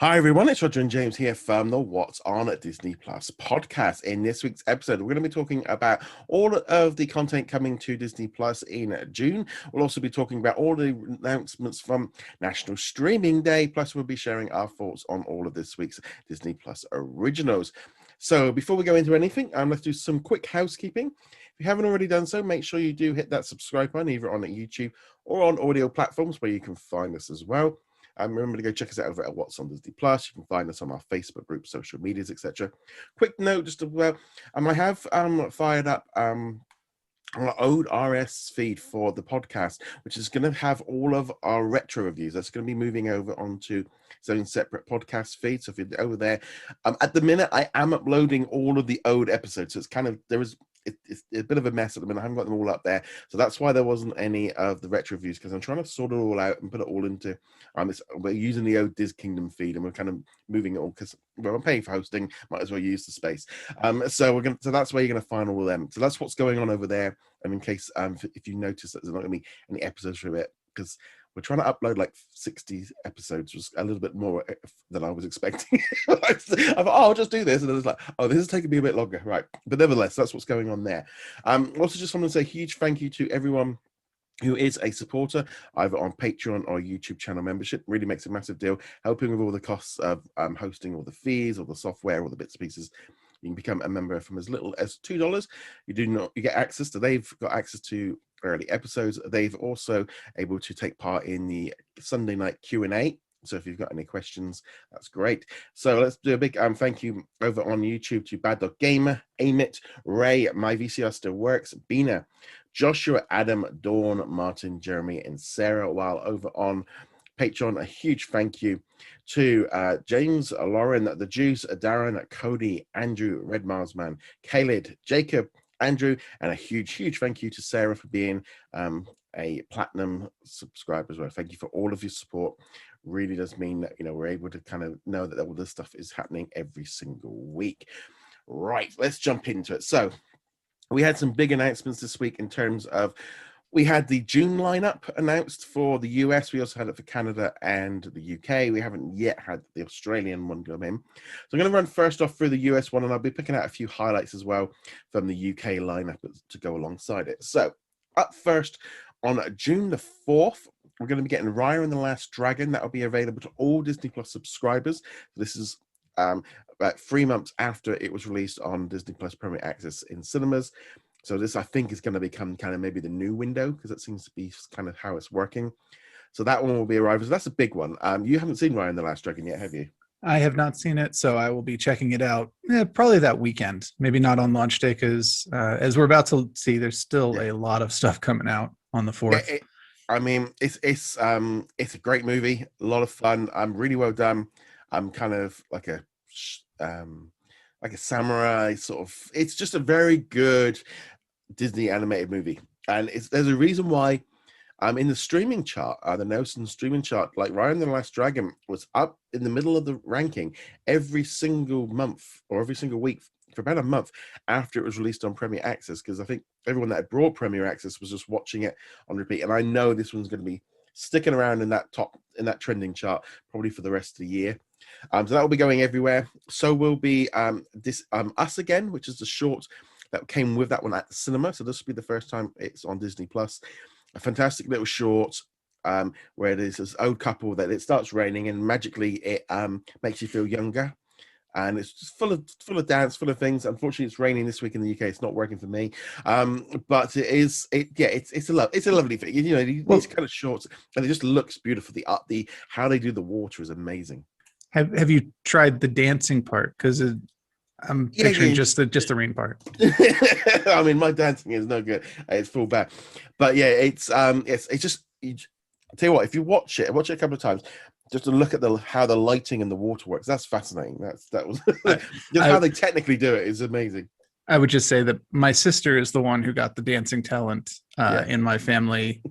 Hi everyone, it's Roger and James here from the What's On at Disney Plus podcast. In this week's episode, we're going to be talking about all of the content coming to Disney Plus in June. We'll also be talking about all the announcements from National Streaming Day, plus we'll be sharing our thoughts on all of this week's Disney Plus originals. So before we go into anything, let's do some quick housekeeping. If you haven't already done so, make sure you do hit that subscribe button either on YouTube or on audio platforms where you can find us as well. Remember to go check us out over at What's on Disney Plus. You can find us on our Facebook group, social medias, etc. Quick note, just about I have fired up our old RS feed for the podcast, which is going to have all of our retro reviews. That's going to be moving over onto its own separate podcast feed. So if you're over there, at the minute I am uploading all of the old episodes. So it's kind of it's a bit of a mess at the minute. I haven't got them all up there, so that's why there wasn't any of the retro reviews, because I'm trying to sort it all out and put it all into we're using the old Diz Kingdom feed, and we're kind of moving it all because I'm paying for hosting, might as well use the space. So that's where you're gonna find all of them. So that's what's going on over there. And in case if you notice that there's not gonna be any episodes for it, because we're trying to upload like 60 episodes, was a little bit more than I was expecting. I thought, I'll just do this. And then it's like, this is taking me a bit longer. Right. But nevertheless, that's what's going on there. Also just want to say a huge thank you to everyone who is a supporter, either on Patreon or YouTube channel membership. Really makes a massive deal, helping with all the costs of hosting all the fees, all the software, all the bits and pieces. You can become a member from as little as $2. You get access to, they've got access to early episodes. They've also able to take part in the Sunday night Q&A. So if you've got any questions, that's great. So let's do a big thank you over on YouTube to Bad Dog Gamer, Amit, Ray, My VCR Still Works, Bina, Joshua, Adam, Dawn, Martin, Jeremy, and Sarah. While over on Patreon, a huge thank you to James, Lauren, The Juice, Darren, Cody, Andrew, Red Marsman, Khalid, Jacob, Andrew, and a huge thank you to Sarah for being a platinum subscriber as well. Thank you for all of your support. Really does mean that we're able to kind of know that all this stuff is happening every single week. Right, let's jump into it. So we had some big announcements this week in terms of, we had the June lineup announced for the US. We also had it for Canada and the UK. We haven't yet had the Australian one come in. So I'm going to run first off through the US one, and I'll be picking out a few highlights as well from the UK lineup to go alongside it. So up first, on June the 4th, we're going to be getting Raya and the Last Dragon. That will be available to all Disney Plus subscribers. This is about 3 months after it was released on Disney Plus Premier Access in cinemas. So this, I think, is going to become kind of maybe the new window, because it seems to be kind of how it's working. So that one will be arriving. So that's a big one. You haven't seen Raya and the Last Dragon yet, have you? I have not seen it, so I will be checking it out probably that weekend. Maybe not on launch day, because as we're about to see, there's still a lot of stuff coming out on the 4th. It's a great movie, a lot of fun. Really well done. I'm kind of like a samurai sort of. It's just a very good Disney animated movie, and there's a reason why in the streaming chart, the Nelson streaming chart, like Raya and the Last Dragon was up in the middle of the ranking every single month or every single week for about a month after it was released on Premier Access, because I think everyone that had brought Premier Access was just watching it on repeat. And I know this one's going to be sticking around in that trending chart probably for the rest of the year. So that will be going everywhere. So will be this Us Again, which is the short that came with that one at the cinema. So this will be the first time it's on Disney Plus. A fantastic little short where there's this old couple that it starts raining and magically it makes you feel younger. And it's just full of dance, full of things. Unfortunately, it's raining this week in the UK. It's not working for me, but it's a lovely thing. These kind of shorts, and it just looks beautiful. The how they do the water is amazing. Have you tried the dancing part? Because I'm picturing just the rain part. I mean, my dancing is no good. It's full bad, but yeah, it's just. I'll tell you what, if you watch it a couple of times, just to look at how the lighting and the water works, that's fascinating. That was just how they technically do it is amazing. I would just say that my sister is the one who got the dancing talent in my family.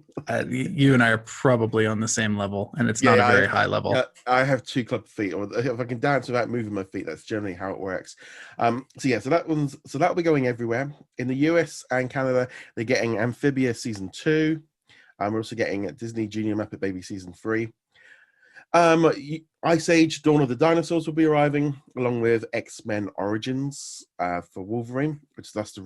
You and I are probably on the same level, and it's not a very high level. I have 2 club feet, or if I can dance without moving my feet, that's generally how it works. So that'll be going everywhere. In the US and Canada, they're getting Amphibia season 2. We're also getting Disney Junior Muppet Baby season 3. Ice Age: Dawn of the Dinosaurs will be arriving, along with X-Men Origins for Wolverine, which that's the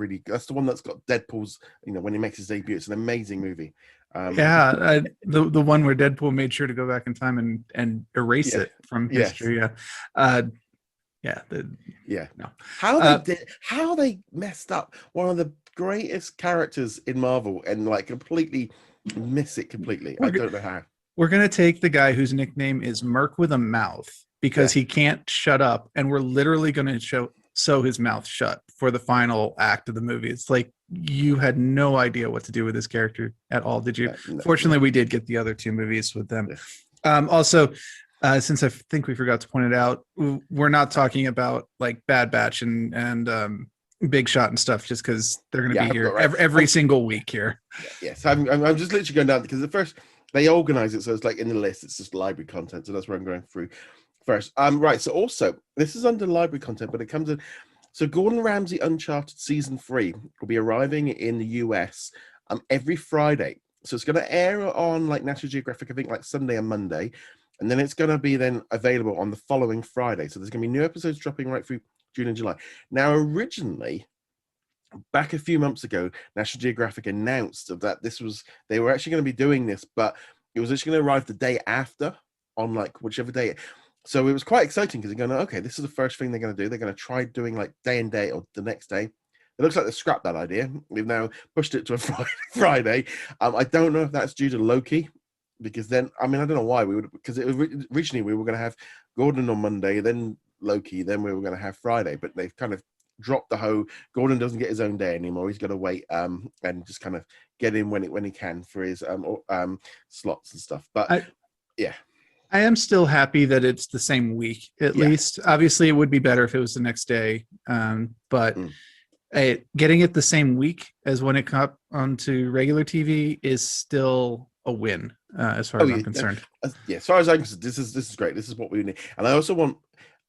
one that's got Deadpool's. When he makes his debut, it's an amazing movie. The one where Deadpool made sure to go back in time and erase it from history. No. How they messed up one of the greatest characters in Marvel and like completely miss it completely. I don't know how. We're going to take the guy whose nickname is Merc with a Mouth because he can't shut up. And we're literally going to sew his mouth shut for the final act of the movie. It's like you had no idea what to do with this character at all, did you? Fortunately, we did get the other 2 movies with them. Also, since I think we forgot to point it out, we're not talking about like Bad Batch and Big Shot and stuff just because they're going to be here every single week here. Yes, I'm just literally going down because the first... They organize it so it's like in the list, it's just library content. So that's where I'm going through first. Right. So also, this is under library content, but it comes in. So Gordon Ramsay Uncharted season 3 will be arriving in the US every Friday. So it's going to air on like National Geographic, I think like Sunday and Monday. And then it's going to be then available on the following Friday. So there's going to be new episodes dropping right through June and July. Now, originally, back a few months ago, National Geographic announced that they were actually going to be doing this, but it was actually going to arrive the day after on like whichever day. So it was quite exciting because they're going, okay, this is the first thing they're going to do. They're going to try doing like day and day or the next day. It looks like they scrapped that idea. We've now pushed it to a Friday. I don't know if that's due to Loki, because then, I don't know why because originally we were going to have Gordon on Monday, then Loki, then we were going to have Friday, but they've kind of dropped the whole Gordon doesn't get his own day anymore. He's got to wait and just kind of get in when he can for his slots and stuff. But I am still happy that it's the same week at least. Obviously, it would be better if it was the next day, but getting it the same week as when it comes onto regular TV is still a win as far as I'm concerned. As far as I'm concerned, this is great. This is what we need, and I also want,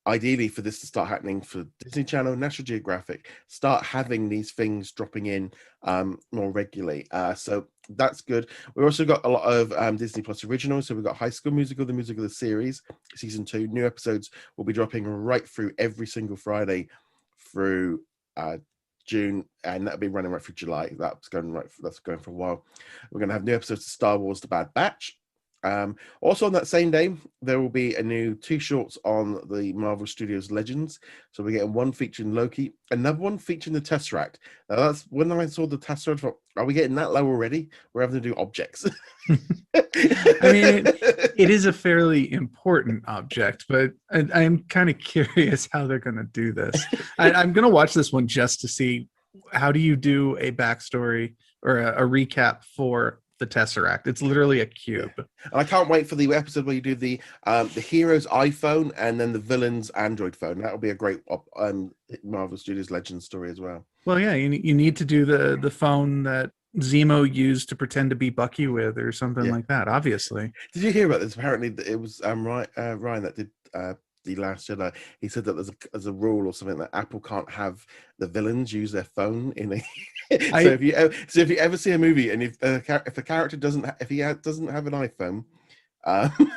ideally, for this to start happening for Disney Channel, National Geographic, start having these things dropping in more regularly. So that's good. We've also got a lot of Disney Plus originals. So we've got High School Musical, the musical, the series, season 2. New episodes will be dropping right through every single Friday through June, and that'll be running right through July. That's going for a while. We're going to have new episodes of Star Wars: The Bad Batch. Also on that same day, there will be a new 2 shorts on the Marvel Studios Legends. So we're getting one featuring Loki, another one featuring the Tesseract. Now that's when I saw the Tesseract, I thought, are we getting that low already? We're having to do objects. It is a fairly important object, but I'm kind of curious how they're going to do this. I'm going to watch this one just to see how do you do a backstory or a recap for the Tesseract. It's literally a cube. And I can't wait for the episode where you do the hero's iPhone and then the villain's Android phone. That'll be a great Marvel Studios Legends story as well. Well, yeah, you need to do the phone that Zemo used to pretend to be Bucky with, or something like that. Obviously. Did you hear about this? Apparently, it was Ryan that did The Last Jedi. He said that there's a rule or something that Apple can't have the villains use their phone in a. So if you ever see a movie and if the character doesn't have an iPhone,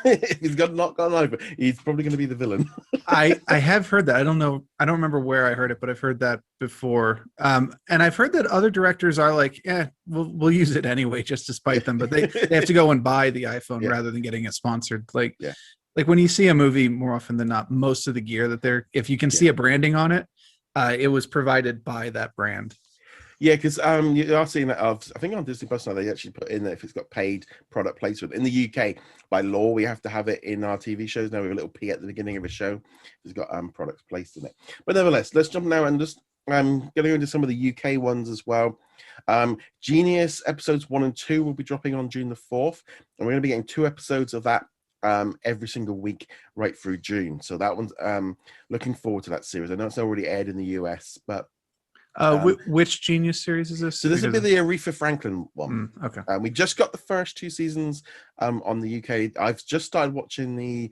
if he's not got an iPhone, he's probably going to be the villain. I have heard that. I don't remember where I heard it, but I've heard that before. And I've heard that other directors are like, we'll use it anyway, just to spite them. But they have to go and buy the iPhone rather than getting it sponsored. Like when you see a movie, more often than not, most of the gear that if you can see a branding on it, it was provided by that brand. Yeah, because you are seeing that. I think on Disney Plus now they actually put in that if it's got paid product placement. In the UK, by law, we have to have it in our TV shows now. We have a little P at the beginning of a show. It's got products placed in it. But nevertheless, let's jump now and just going into some of the UK ones as well. Genius episodes 1 and 2 will be dropping on June the 4th, and we're going to be getting 2 episodes of that every single week right through June. So that one's looking forward to that series. I know it's already aired in the US, but which Genius series is this? So this will be the Aretha Franklin one. Okay. We just got the first 2 seasons on the UK. I've just started watching the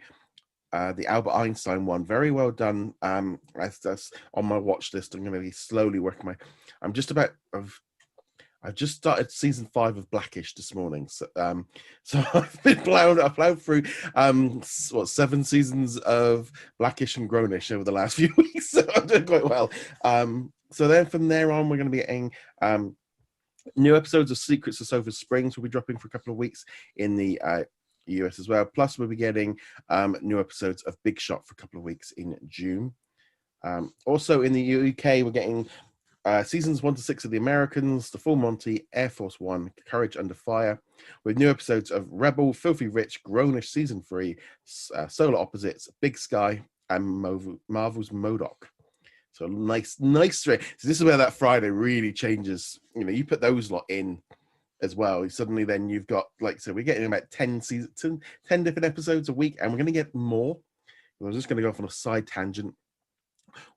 Albert Einstein one. Very well done. That's on my watch list. I'm going to be slowly working I'm just about. I just started season 5 of Blackish this morning, so I've plowed through 7 seasons of Blackish and Grownish over the last few weeks, so I'm doing quite well. So then from there on, we're going to be getting new episodes of Secrets of Sulphur Springs. Will be dropping for a couple of weeks in the US as well. Plus, we'll be getting new episodes of Big Shot for a couple of weeks in June. Also in the UK, we're getting seasons 1 to 6 of The Americans, The Full Monty, Air Force One, Courage Under Fire, with new episodes of Rebel, Filthy Rich, Grownish Season 3, Solar Opposites, Big Sky, and Marvel's MODOK. So nice thread. So this is where that Friday really changes. You know, you put those lot in as well. Suddenly then you've got, like, so we're getting about 10 different episodes a week, and we're going to get more. I'm just going to go off on a side tangent.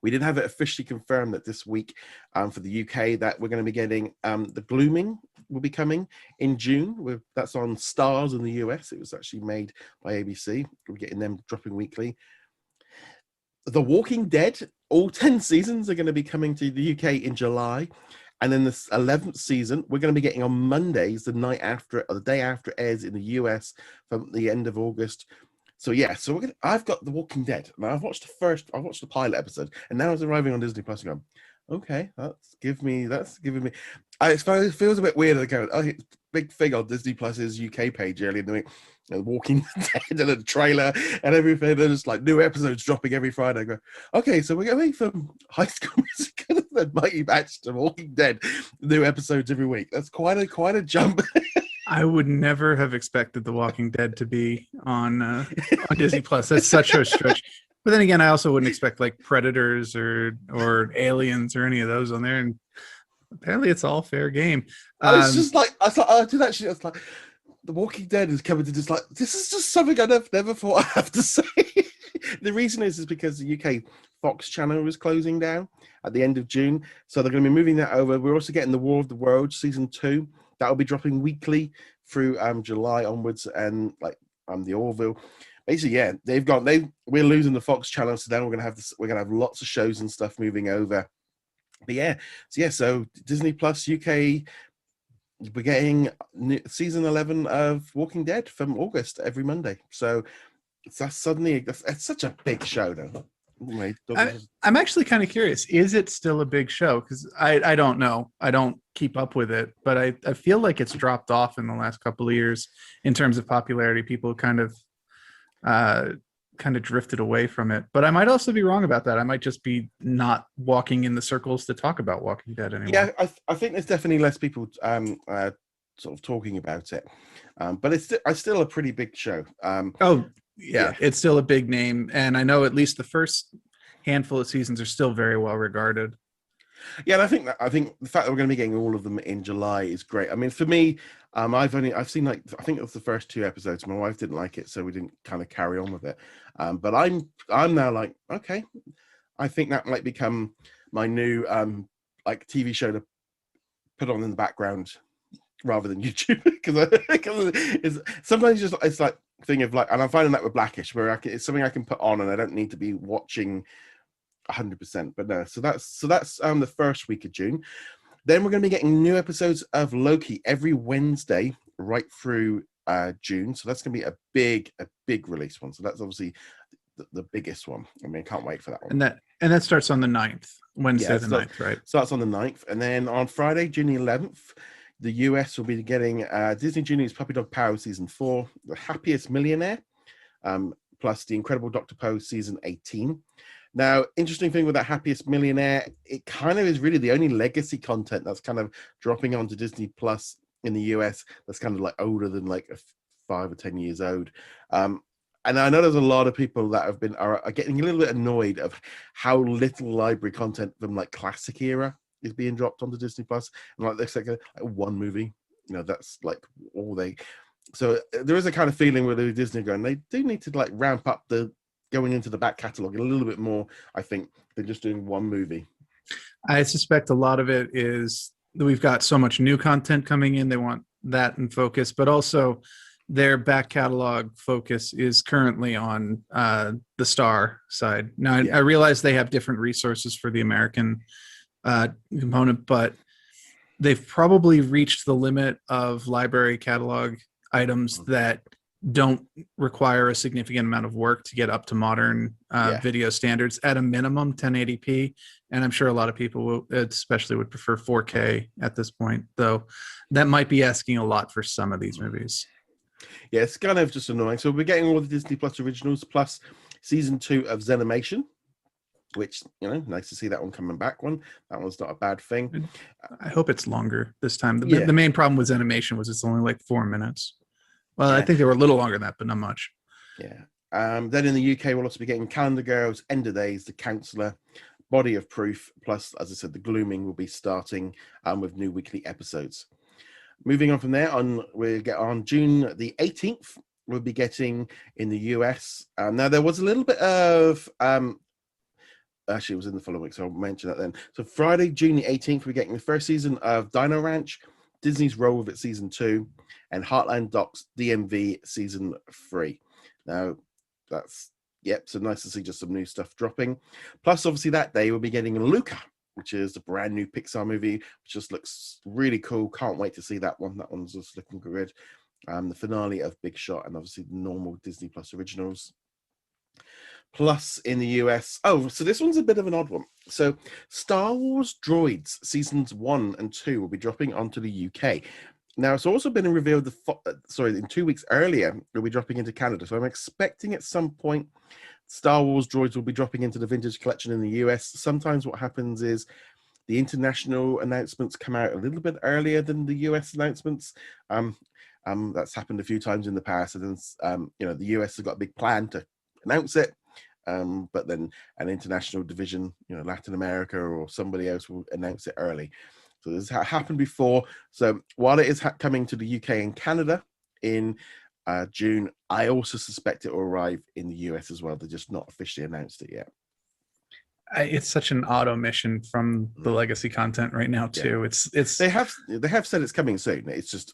We did have it officially confirmed that this week for the UK that we're going to be getting The Blooming will be coming in June. That's on Stars in the US. It was actually made by ABC. We're getting them dropping weekly. The Walking Dead, all 10 seasons are going to be coming to the UK in July. And then the 11th season, we're going to be getting on Mondays, the day after it airs in the US from the end of August. So yeah, I've got The Walking Dead. Now I've watched the pilot episode, and now it's arriving on Disney Plus. I'm going, okay, that's giving me. It feels a bit weird. It's big thing on Disney Plus's UK page earlier in the week, Walking Dead and a trailer and everything. They're just like new episodes dropping every Friday. I go, okay, so we're going from High School Musical and Mighty Match to Walking Dead, new episodes every week. That's quite a jump. I would never have expected The Walking Dead to be on Disney Plus. That's such a stretch. But then again, I also wouldn't expect like Predators or Aliens or any of those on there. And apparently, it's all fair game. It's just like I did actually. It's like The Walking Dead is coming to just like, this is just something I never thought I'd have to say. The reason is because the UK Fox channel is closing down at the end of June, so they're going to be moving that over. We're also getting The War of the Worlds season 2. That will be dropping weekly through July onwards, and like the Orville. Basically, yeah, we're losing the Fox channel, so then we're gonna have lots of shows and stuff moving over. But yeah, so Disney Plus UK, we're getting season 11 of Walking Dead from August every Monday. So it's such a big show now. I'm actually kind of curious. Is it still a big show? Because I don't know. I don't keep up with it, but I feel like it's dropped off in the last couple of years in terms of popularity. People kind of drifted away from it. But I might also be wrong about that. I might just be not walking in the circles to talk about Walking Dead anymore. Yeah, I think there's definitely less people sort of talking about it. But it's still a pretty big show. Yeah, it's still a big name, and I know at least the first handful of seasons are still very well regarded. Yeah, and I think the fact that we're going to be getting all of them in July is great. I mean, for me, I've seen I think it was the first 2 episodes. My wife didn't like it, so we didn't kind of carry on with it. But I'm now like, okay, I think that might become my new like TV show to put on in the background rather than YouTube, because it's sometimes it's like thing of like, and I'm finding that with Blackish, where it's something I can put on and I don't need to be watching 100%. But no, so that's the first week of June. Then we're going to be getting new episodes of Loki every Wednesday right through June. So that's going to be a big release one. So that's obviously the biggest one. I mean, I can't wait for that one. And that starts on the 9th, Wednesday the 9th, right? Starts on the 9th. And then on Friday, June the 11th, the US will be getting Disney Junior's Puppy Dog Power Season 4, The Happiest Millionaire, plus The Incredible Dr. Poe Season 18. Now, interesting thing with that Happiest Millionaire, it kind of is really the only legacy content that's kind of dropping onto Disney Plus in the US that's kind of like older than like 5 or 10 years old. And I know there's a lot of people that are getting a little bit annoyed of how little library content from like classic era is being dropped onto Disney Plus, and like there's like one movie, that's like all they. So there is a kind of feeling with Disney going, they do need to like ramp up the going into the back catalogue a little bit more, I think, than just doing one movie. I suspect a lot of it is that we've got so much new content coming in. They want that in focus, but also their back catalog focus is currently on the Star side. Now, I realize they have different resources for the American component, but they've probably reached the limit of library catalog items that don't require a significant amount of work to get up to modern video standards. At a minimum 1080p, and I'm sure a lot of people will, especially would prefer 4K at this point, though that might be asking a lot for some of these movies. Yeah, it's kind of just annoying. So we're getting all the Disney Plus originals plus season 2 of Zenimation, which, nice to see that one coming back. That one's not a bad thing. I hope it's longer this time. Yeah. The main problem with animation was it's only like 4 minutes. Well, Yeah. I think they were a little longer than that, but not much. Yeah. Then in the UK, we'll also be getting Calendar Girls, End of Days, The Counselor, Body of Proof, plus, as I said, The Glooming will be starting with new weekly episodes. Moving on from there, we'll get on June the 18th, we'll be getting in the US. Now, there was a little bit of... Actually, it was in the following week, so I'll mention that then. So Friday, June the 18th, we're getting the first season of Dino Ranch, Disney's Roll With It Season 2, and Heartland Docs DMV Season 3. Now, that's, so nice to see just some new stuff dropping. Plus, obviously, that day we'll be getting Luca, which is a brand new Pixar movie, which just looks really cool. Can't wait to see that one. That one's just looking good. The finale of Big Shot, and obviously the normal Disney Plus originals. Plus in the US, so this one's a bit of an odd one. So Star Wars Droids seasons 1 and 2 will be dropping onto the UK. Now it's also been revealed in 2 weeks earlier it'll be dropping into Canada. So I'm expecting at some point Star Wars Droids will be dropping into the Vintage Collection in the US. Sometimes what happens is the international announcements come out a little bit earlier than the US announcements. That's happened a few times in the past, and then the US has got a big plan to announce it. But then an international division, Latin America or somebody else will announce it early. So this has happened before. So while it is coming to the UK and Canada in June, I also suspect it will arrive in the US as well. They're just not officially announced it yet. It's such an odd omission from the legacy content right now too. It's they have said it's coming soon. It's just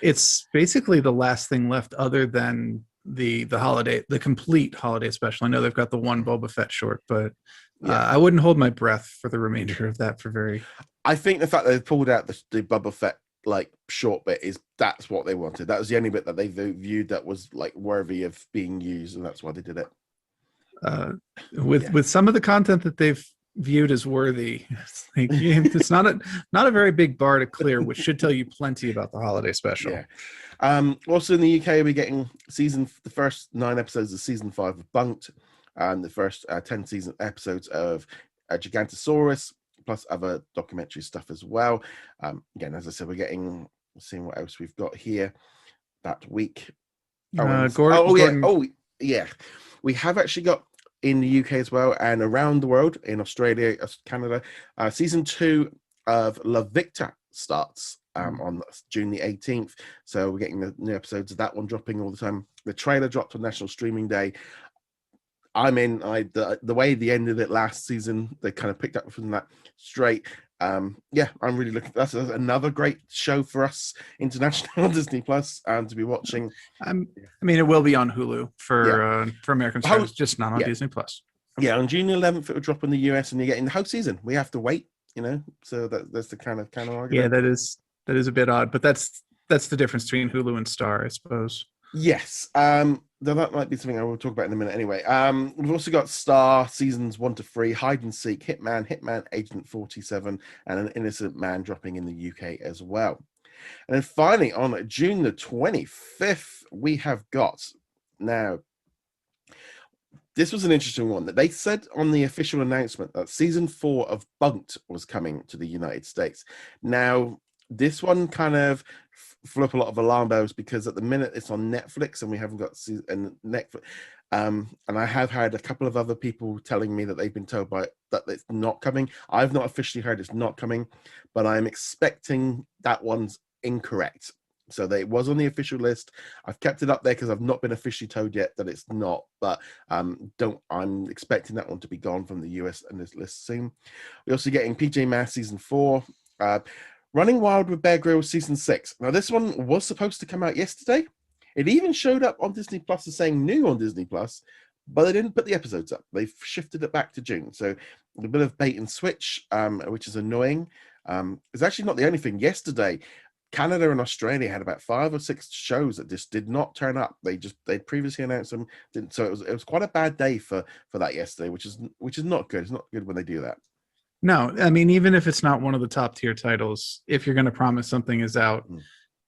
it's basically the last thing left other than the complete holiday special. I know they've got the one Boba Fett short, but I wouldn't hold my breath for the remainder of that I think the fact that they've pulled out the Boba Fett short bit that's what they wanted. That was the only bit that they viewed that was worthy of being used, and that's why they did it. With some of the content that they've viewed as worthy, it's not a very big bar to clear, which should tell you plenty about the holiday special. Also in the UK, we're getting the first 9 episodes of season 5 of Bunked, and the first 10 season episodes of Gigantosaurus, plus other documentary stuff as well. Again, as I said, we're seeing what else we've got here that week. Gordon. We have actually got in the UK as well, and around the world, in Australia, Canada, season 2 of La Victa starts on June the 18th. So we're getting the new episodes of that one dropping all the time. The trailer dropped on National Streaming Day. I'm in. The way they ended it last season, they kind of picked up from that straight. I'm really looking. That's another great show for us international Disney Plus to be watching. I mean, it will be on Hulu for American shows, just not on Disney Plus. Yeah, on June 11th it will drop in the US, and you're getting the whole season. We have to wait, So that's the kind of argument. Yeah, that is a bit odd, but that's the difference between Hulu and Star, I suppose. Yes. That might be something I will talk about in a minute anyway. We've also got Star seasons 1 to 3, Hide and Seek, Hitman, Agent 47, and An Innocent Man dropping in the UK as well. And then finally, on June the 25th, we have got, now, this was an interesting one, that they said on the official announcement that season 4 of Bunked was coming to the United States. Now, this one kind of flew up a lot of alarm bells because at the minute it's on Netflix and we haven't got Netflix. And I have had a couple of other people telling me that they've been told that it's not coming. I've not officially heard it's not coming, but I'm expecting that one's incorrect. So that it was on the official list. I've kept it up there because I've not been officially told yet that it's not, but I'm expecting that one to be gone from the US and this list soon. We're also getting PJ Masks season 4, Running Wild with Bear Grylls season 6. Now this one was supposed to come out yesterday. It even showed up on Disney Plus as saying new on Disney Plus, but they didn't put the episodes up. They've shifted it back to June. So a bit of bait and switch, which is annoying. It's actually not the only thing. Yesterday, Canada and Australia had about 5 or 6 shows that just did not turn up. They'd previously announced them, didn't. So it was quite a bad day for that yesterday, which is not good. It's not good when they do that. No, I mean, even if it's not one of the top tier titles, if you're going to promise something is out,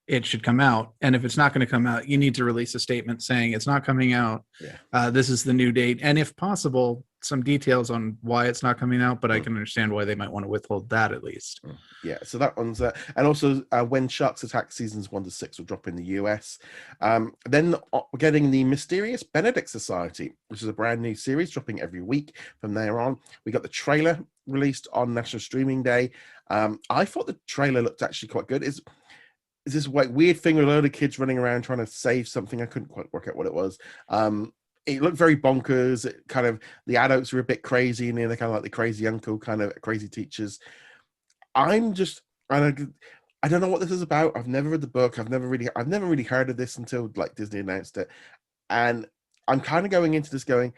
it should come out. And if it's not going to come out, you need to release a statement saying it's not coming out. Yeah. This is the new date. And if possible, some details on why it's not coming out, but I can understand why they might want to withhold that at least. Yeah, so that one's and also When Sharks Attack seasons 1 to 6 will drop in the US. Then we're getting the Mysterious Benedict Society, which is a brand new series dropping every week from there on. We got the trailer released on National Streaming Day. I thought the trailer looked actually quite good. Is this like weird thing with a load of kids running around trying to save something? I couldn't quite work out what it was. It looked very bonkers. It kind of, the adults were a bit crazy, and they're kind of like the crazy uncle, kind of crazy teachers. I don't know what this is about. I've never read the book. I've never really heard of this until like Disney announced it, and I'm kind of going into this going,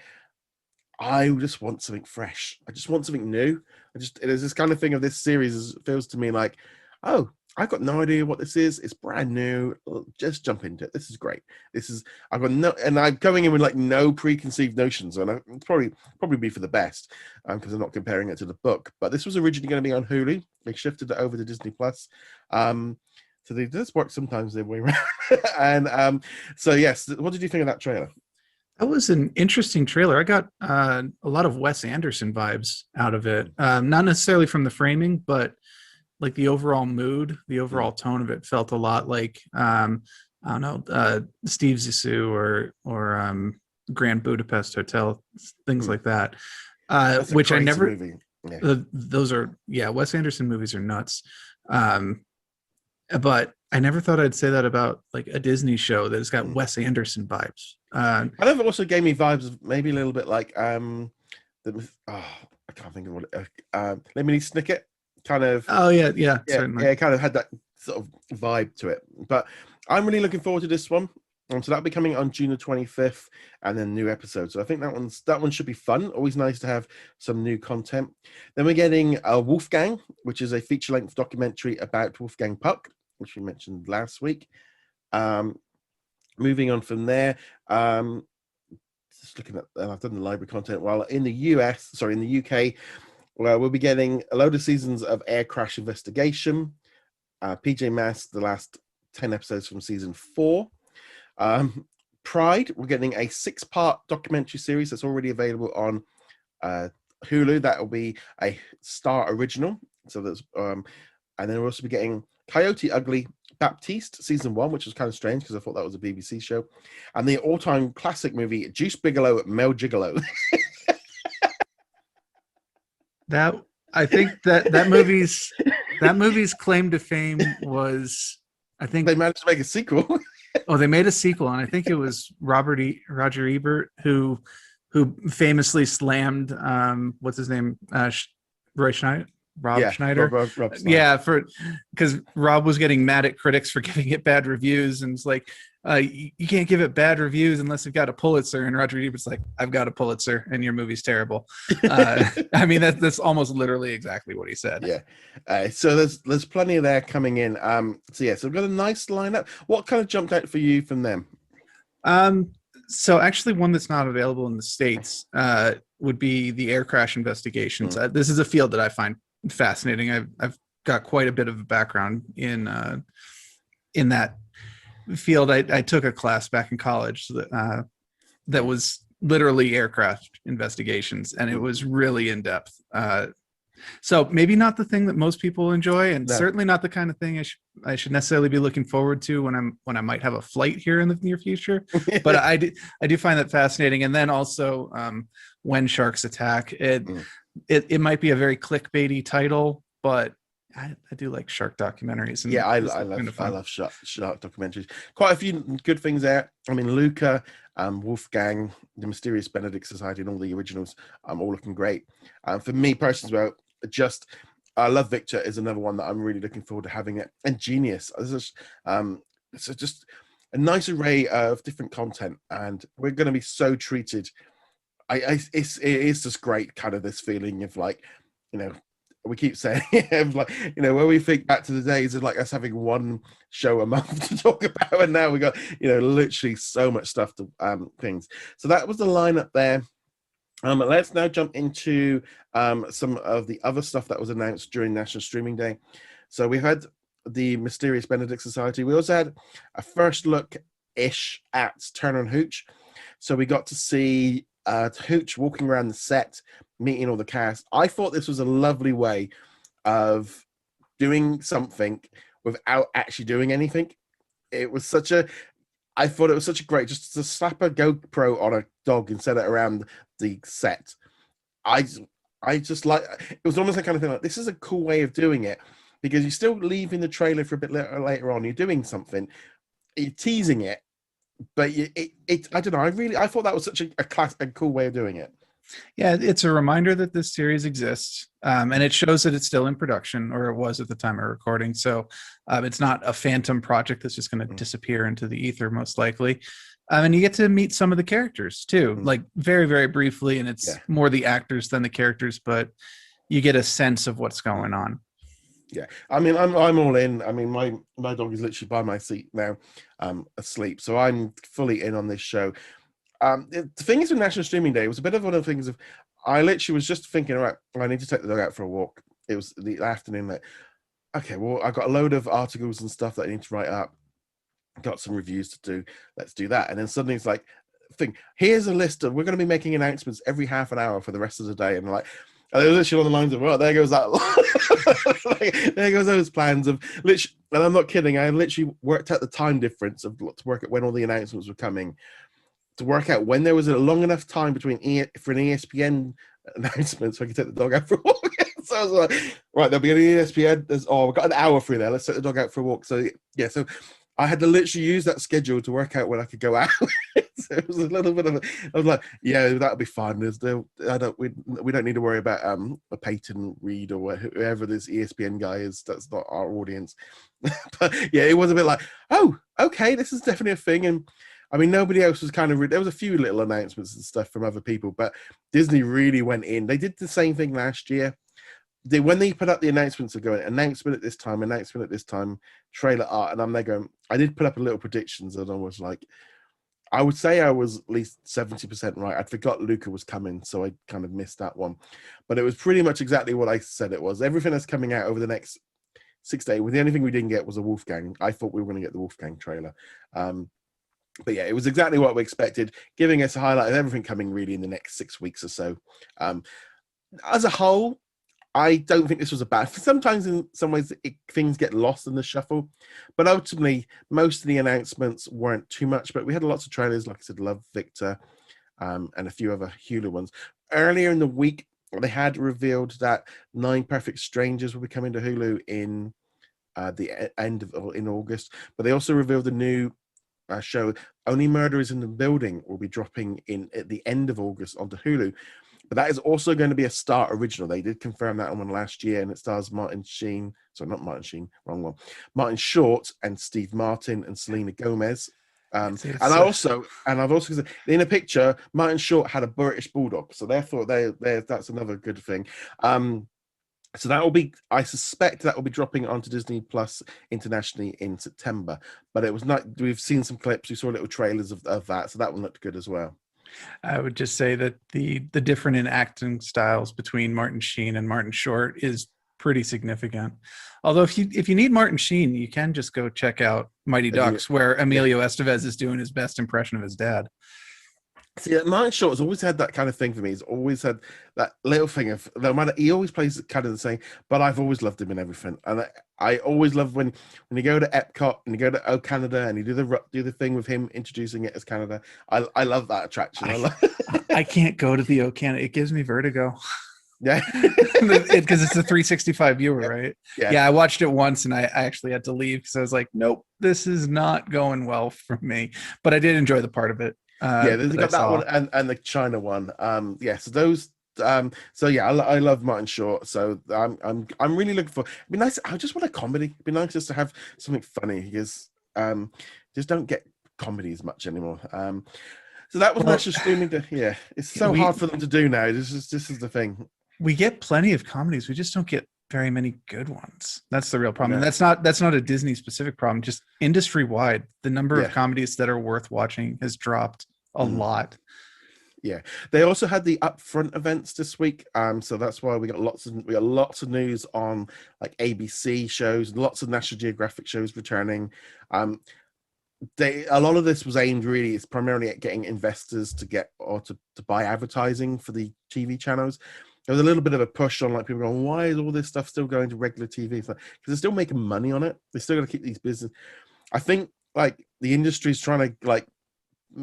I just want something fresh. I just want something new. It is this kind of thing of this series. It feels to me like, oh, I've got no idea what this is. It's brand new. Just jump into it. This is great. I've got no, and I'm going in with like no preconceived notions, and it's probably be for the best, because I'm not comparing it to the book. But this was originally going to be on Hulu. They shifted it over to Disney Plus. So this works sometimes the way around. And so yes, what did you think of that trailer? That was an interesting trailer. I got a lot of Wes Anderson vibes out of it. Not necessarily from the framing, but like the overall mood, the overall tone of it felt a lot like I don't know, Steve Zissou or Grand Budapest Hotel, things like that. Which I never. Movie. Those are Wes Anderson movies are nuts. But I never thought I'd say that about like a Disney show that has got Wes Anderson vibes. I know it also gave me vibes of maybe a little bit like I can't think of what it. Lemony Snicket. Kind of, certainly. Yeah, it kind of had that sort of vibe to it. But I'm really looking forward to this one. So that'll be coming on June the 25th, and then new episodes. So I think that one should be fun. Always nice to have some new content. Then we're getting Wolfgang, which is a feature-length documentary about Wolfgang Puck, which we mentioned last week. Moving on from there, just looking at, I've done the library content. While in the UK. Well, we'll be getting a load of seasons of Air Crash Investigation, PJ Masks, the last 10 episodes from season 4. Pride, we're getting a 6-part documentary series that's already available on Hulu. That will be a Star original. So that's and then we'll also be getting Coyote Ugly Baptiste season 1, which was kind of strange because I thought that was a BBC show, and the all-time classic movie Juice Bigelow, Mel Gigolo. That I think that movie's claim to fame was, I think they managed to make a sequel. They made a sequel, and I think it was Roger Ebert who famously slammed what's his name, Roy Schneider. Schneider. Rob Schneider. Yeah, because Rob was getting mad at critics for giving it bad reviews, and it's like, you can't give it bad reviews unless you've got a Pulitzer. And Roger Ebert's like, I've got a Pulitzer, and your movie's terrible. I mean, that's almost literally exactly what he said. Yeah. So there's plenty of there coming in. So we've got a nice lineup. What kind of jumped out for you from them? So actually, one that's not available in the States would be the air crash investigations. This is a field that I find fascinating. I've got quite a bit of a background in that field. I took a class back in college that was literally aircraft investigations, and it was really in depth. So maybe not the thing that most people enjoy, and certainly not the kind of thing I should necessarily be looking forward to when I might have a flight here in the near future. But I do find that fascinating. And then also When Sharks Attack. It might be a very clickbaity title, but I do like shark documentaries. And I love shark documentaries. Quite a few good things there. I mean, Luca, Wolfgang, the Mysterious Benedict Society, and all the originals, all looking great. For me personally, well, I Love Victor is another one that I'm really looking forward to having it. And Genius, it's just a nice array of different content, and we're going to be so treated. It is just great, kind of this feeling of like, we keep saying it, like, when we think back to the days of like us having one show a month to talk about, and now we got literally so much stuff to things. So that was the lineup there. Let's now jump into some of the other stuff that was announced during National Streaming Day. So we had the Mysterious Benedict Society. We also had a first look-ish at Turner and Hooch. So we got to see Hooch walking around the set, meeting all the cast. I thought this was a lovely way of doing something without actually doing anything. I thought it was such a great, just to slap a GoPro on a dog and set it around the set. I just like, it was almost like kind of thing like, this is a cool way of doing it, because you're still leaving the trailer for a bit later on. You're doing something, you're teasing it, but I don't know. I thought that was such a cool way of doing it. Yeah, it's a reminder that this series exists, and it shows that it's still in production, or it was at the time of recording. So it's not a phantom project that's just going to disappear into the ether, most likely. And you get to meet some of the characters too, like very, very briefly, and it's more the actors than the characters, but you get a sense of what's going on. Yeah, I mean, I'm all in. I mean, my dog is literally by my seat now, asleep, so I'm fully in on this show. The thing is, with National Streaming Day, it was a bit of one of the things of, I literally was just thinking, right, I need to take the dog out for a walk. It was the afternoon, like, okay, well, I got a load of articles and stuff that I need to write up, got some reviews to do, let's do that. And then suddenly it's like, here's a list of, we're going to be making announcements every half an hour for the rest of the day. And like, and they were literally on the lines of, well, there goes that. Like, there goes those plans of literally, and I'm not kidding, I literally worked out the time difference to work out when all the announcements were coming, to work out when there was a long enough time between for an ESPN announcement so I could take the dog out for a walk. So I was like, right, there'll be an ESPN. We've got an hour through there. Let's take the dog out for a walk. So yeah, so I had to literally use that schedule to work out when I could go out. So it was a little bit of I was like, yeah, that'll be fine. We don't need to worry about a Peyton Reed or whoever this ESPN guy is. That's not our audience. But yeah, it was a bit like, oh, okay, this is definitely a thing. And I mean, nobody else was there was a few little announcements and stuff from other people, but Disney really went in. They did the same thing last year. When they put up the announcements of going, announcement at this time, trailer art, and I'm there going, I did put up a little predictions, and I was like, I would say I was at least 70% right. I'd forgot Luca was coming, so I kind of missed that one. But it was pretty much exactly what I said it was. Everything that's coming out over the next 6 days, the only thing we didn't get was a Wolfgang. I thought we were going to get the Wolfgang trailer. But yeah, it was exactly what we expected, giving us a highlight of everything coming really in the next 6 weeks or so. As a whole, I don't think this was a bad. Sometimes in some ways things get lost in the shuffle, but ultimately most of the announcements weren't too much. But we had lots of trailers, like I said, Love Victor, and a few other Hulu ones. Earlier in the week, they had revealed that 9 Perfect Strangers will be coming to Hulu in in August. But they also revealed the new show Only Murderers in the Building will be dropping in at the end of August onto Hulu. But that is also going to be a Star original. They did confirm that one last year, and it stars Martin Sheen. Sorry, not Martin Sheen, wrong one. Martin Short and Steve Martin and Selena Gomez. I've also said in a picture, Martin Short had a British bulldog, so therefore that's another good thing. So that will be, I suspect that will be dropping onto Disney Plus internationally in September. But it was not, we've seen some clips, we saw little trailers of that, so that one looked good as well. I would just say that the different in acting styles between Martin Sheen and Martin Short is pretty significant. Although if you need Martin Sheen, you can just go check out Mighty Ducks, where Emilio Estevez is doing his best impression of his dad. See, Martin Short has always had that kind of thing for me. He's always had that little thing of, no matter, he always plays kind of the same, but I've always loved him in everything. And I always love when you go to Epcot and you go to Canada and you do the thing with him introducing it as Canada. I love that attraction. I can't go to the Canada. It gives me vertigo. Yeah, because it's a 365 viewer, right? Yeah, I watched it once and I actually had to leave because I was like, nope, this is not going well for me. But I did enjoy the part of it. There's got that one and the China one. So those. So yeah, I love Martin Short. So I'm really looking for. It'd be nice. I just want a comedy. It'd be nice just to have something funny because just don't get comedies much anymore. So that was National Streaming Day. Yeah, it's so hard for them to do now. This is the thing. We get plenty of comedies. We just don't get very many good ones. That's the real problem. No. And that's not a Disney specific problem. Just industry wide, the number of comedies that are worth watching has dropped a lot. Yeah, they also had the upfront events this week, so that's why we got lots of news on like ABC shows, lots of National Geographic shows returning. A lot of this was aimed really, it's primarily at getting investors to get or to buy advertising for the TV channels. There was a little bit of a push on like people going, why is all this stuff still going to regular TV? Because they're still making money on it. They're still going to keep these business. I think like the industry's trying to like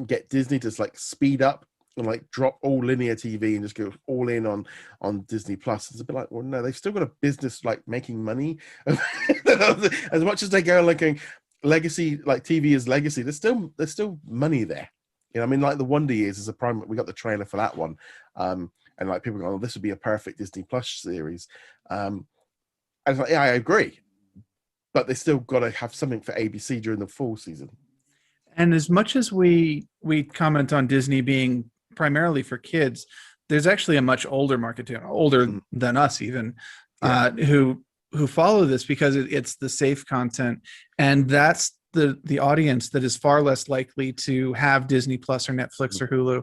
get Disney to like speed up and like drop all linear TV and just go all in on Disney Plus. It's a bit like, well, no, they've still got a business like making money. As much as they go like a legacy, like TV is legacy, there's still money there. You know, I mean, like the Wonder Years is a prime. We got the trailer for that one, and like people go, oh, this would be a perfect Disney Plus series. And it's like, yeah, I agree, but they still got to have something for ABC during the fall season. And as much as we comment on Disney being primarily for kids, there's actually a much older market too, older than us even, who follow this because it's the safe content, and that's the audience that is far less likely to have Disney Plus or Netflix or Hulu,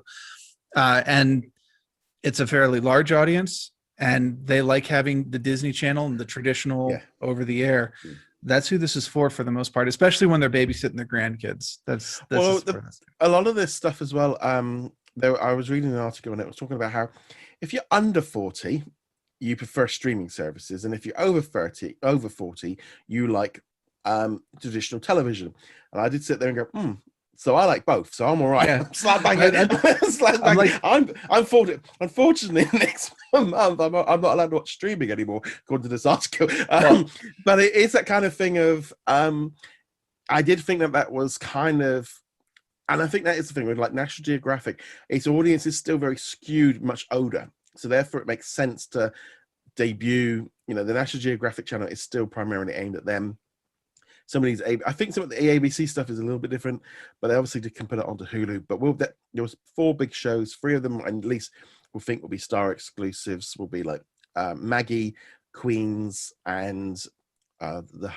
and it's a fairly large audience, and they like having the Disney Channel and the traditional over the air. That's who this is for the most part, especially when they're babysitting their grandkids. That's well, a lot of this stuff as well. I was reading an article and it was talking about how if you're under 40, you prefer streaming services, and if you're over 40, you like traditional television. And I did sit there and go, so I like both, so I'm all right. Yeah. Slap bang. I'm 40. Unfortunately, next month I'm not allowed to watch streaming anymore, according to this article. But it is that kind of thing of I did think that was kind of, and I think that is the thing with like National Geographic, its audience is still very skewed, much older. So therefore it makes sense to debut, you know, the National Geographic channel is still primarily aimed at them. I think some of the ABC stuff is a little bit different, but they obviously can put it onto Hulu. But there was 4 big shows, 3 of them, and at least we'll think will be Star exclusives. Will be like Maggie, Queens, and the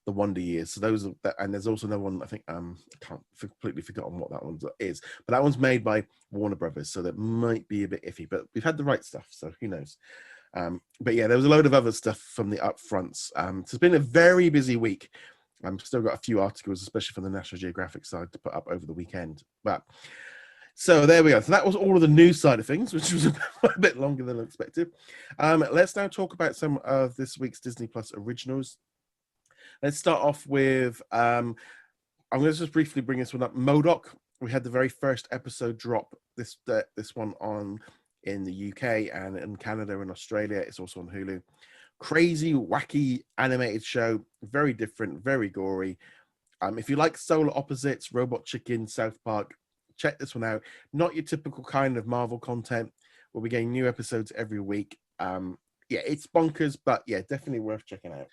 Wonder Years. So those, and there's also another one. I think I can't completely forgotten what that one is, but that one's made by Warner Brothers, so that might be a bit iffy. But we've had the right stuff, so who knows? But yeah, there was a load of other stuff from the upfronts. So it's been a very busy week. I've still got a few articles, especially from the National Geographic side, to put up over the weekend. But so there we go. So that was all of the news side of things, which was a bit longer than expected. Let's now talk about some of this week's Disney Plus originals. Let's start off with, I'm going to just briefly bring this one up. MODOK. We had the very first episode drop this one on in the UK and in Canada and Australia. It's also on Hulu. Crazy, wacky animated show, very different, very gory. If you like Solar Opposites, Robot Chicken, South Park, check this one out. Not your typical kind of Marvel content. We'll be getting new episodes every week. Yeah, it's bonkers, but yeah, definitely worth checking out.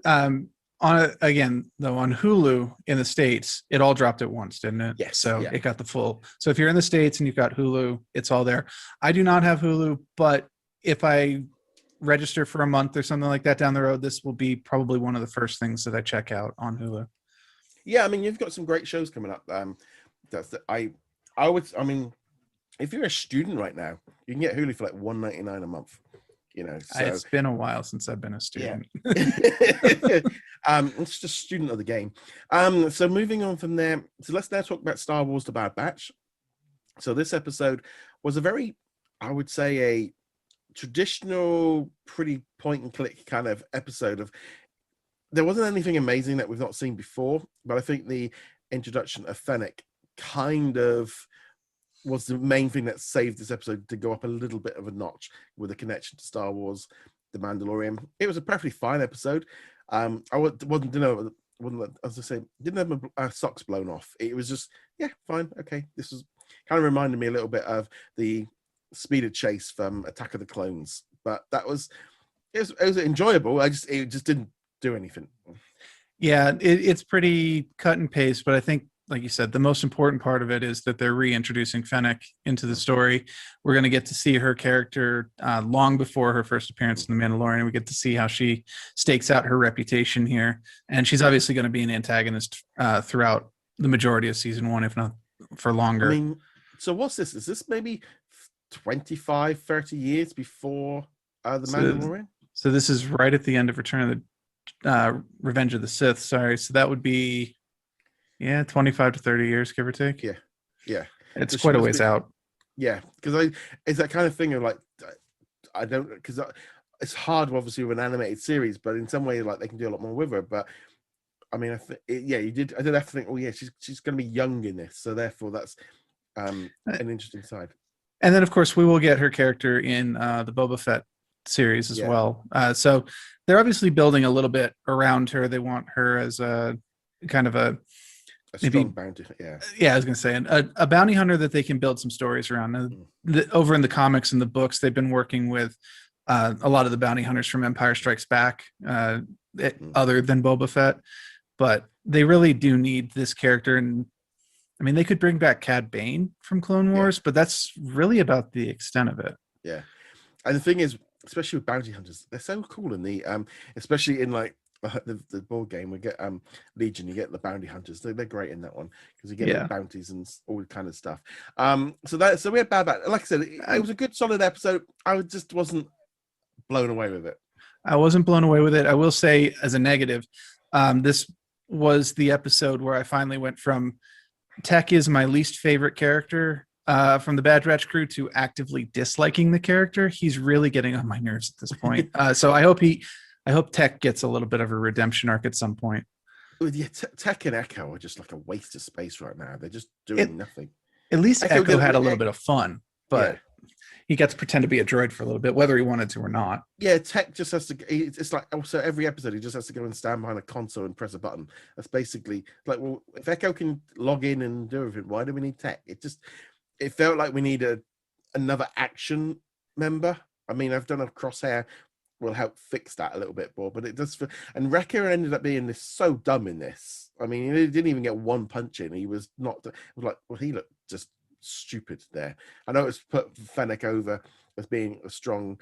On Hulu in the States, it all dropped at once, didn't it? Yes. So it got the full. So if you're in the States and you've got Hulu, it's all there. I do not have Hulu, but if I register for a month or something like that down the road, this will be probably one of the first things that I check out on Hulu. Yeah, I mean, you've got some great shows coming up. I mean, if you're a student right now, you can get Hulu for like $1.99 a month. You know, so it's been a while since I've been a student. Yeah. It's just student of the game. So moving on from there, so let's now talk about Star Wars: The Bad Batch. So this episode was a very, I would say, a traditional, pretty point and click kind of episode of. There wasn't anything amazing that we've not seen before, but I think the introduction of Fennec kind of was the main thing that saved this episode to go up a little bit of a notch with a connection to Star Wars, The Mandalorian. It was a perfectly fine episode. I wasn't, as I say, didn't have my socks blown off. It was just, yeah, fine, okay. This was kind of reminded me a little bit of the speeder chase from Attack of the Clones, but it was enjoyable. It just didn't do anything. Yeah, it's pretty cut and paste, but I think like you said, the most important part of it is that they're reintroducing Fennec into the story. We're going to get to see her character long before her first appearance in The Mandalorian. We get to see how she stakes out her reputation here. And she's obviously going to be an antagonist throughout the majority of season 1, if not for longer. I mean, so what's this? Is this maybe 25, 30 years before The Mandalorian? So this is right at the end of Return of the Revenge of the Sith. Sorry. So that would be, 25 to 30 years, give or take. Yeah. It's quite a ways out. Yeah, because it's that kind of thing of like, I don't, because it's hard obviously with an animated series, but in some way like they can do a lot more with her. But I mean, I did have to think, oh yeah, she's going to be young in this, so therefore that's an interesting side. And then of course we will get her character in the Boba Fett series as well. So they're obviously building a little bit around her. They want her as a kind of a strong bounty. I was gonna say a bounty hunter that they can build some stories around. Over in the comics and the books, they've been working with a lot of the bounty hunters from Empire Strikes Back, other than Boba Fett, but they really do need this character. And I mean, they could bring back Cad Bane from Clone Wars, but that's really about the extent of it. Yeah, and the thing is, especially with bounty hunters, they're so cool in the especially in like the board game. We get Legion, you get the bounty hunters. They're great in that one because you get bounties and all kind of stuff. So we had bad. Like I said, it was a good solid episode. I just wasn't blown away with it. I wasn't blown away with it. I will say, as a negative, this was the episode where I finally went from Tech is my least favorite character from the Bad Batch crew to actively disliking the character. He's really getting on my nerves at this point. So I hope Tech gets a little bit of a redemption arc at some point. Yeah, Tech and Echo are just like a waste of space right now. They're just doing nothing. At least Echo had a little bit of fun, but he got to pretend to be a droid for a little bit, whether he wanted to or not. Yeah, Tech just has to. It's like also every episode he just has to go and stand behind a console and press a button. That's basically like, well, if Echo can log in and do everything, why do we need Tech? It felt like we needed another action member. I mean, I've done a Crosshair will help fix that a little bit more, but it does. And Wrecker ended up being so dumb in this. I mean, he didn't even get one punch in. He was not. It was like, well, he looked just stupid there. I know it's put Fennec over as being a strong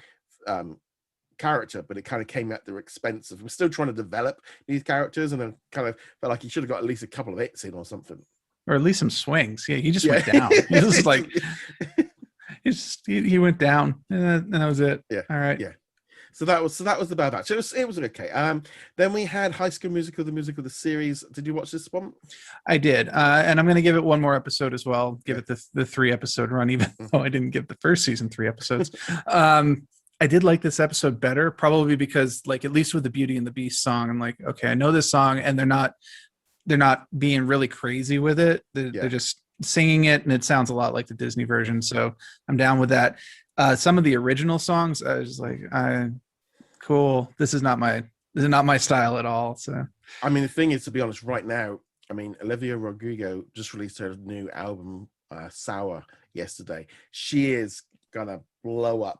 character, but it kind of came at the expense of. We're still trying to develop these characters, and I kind of felt like he should have got at least a couple of hits in or something, or at least some swings. Yeah, he just went down. He was like, he went down, and that was it. Yeah. All right. Yeah. So that was the Bad Batch. It was okay. Then we had High School Musical, the musical, the series. Did you watch this one? I did, and I'm going to give it one more episode as well. Give it the 3-episode run, even though I didn't give the first season 3 episodes. I did like this episode better, probably because, like, at least with the Beauty and the Beast song, I'm like, okay, I know this song, and they're not being really crazy with it. They're just singing it, and it sounds a lot like the Disney version. So I'm down with that. Some of the original songs, I was just like, cool. This is not my style at all. So, I mean, the thing is, to be honest, right now, I mean, Olivia Rodrigo just released her new album, Sour, yesterday. She is gonna blow up.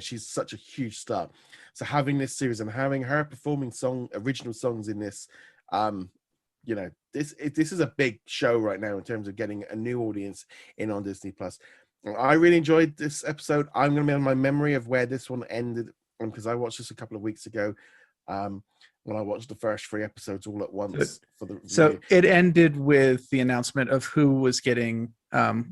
She's such a huge star. So having this series and having her performing original songs in this, this is a big show right now in terms of getting a new audience in on Disney Plus. I really enjoyed this episode. I'm going to be on my memory of where this one ended, because I watched this a couple of weeks ago when I watched the first 3 episodes all at once. So it ended with the announcement of who was getting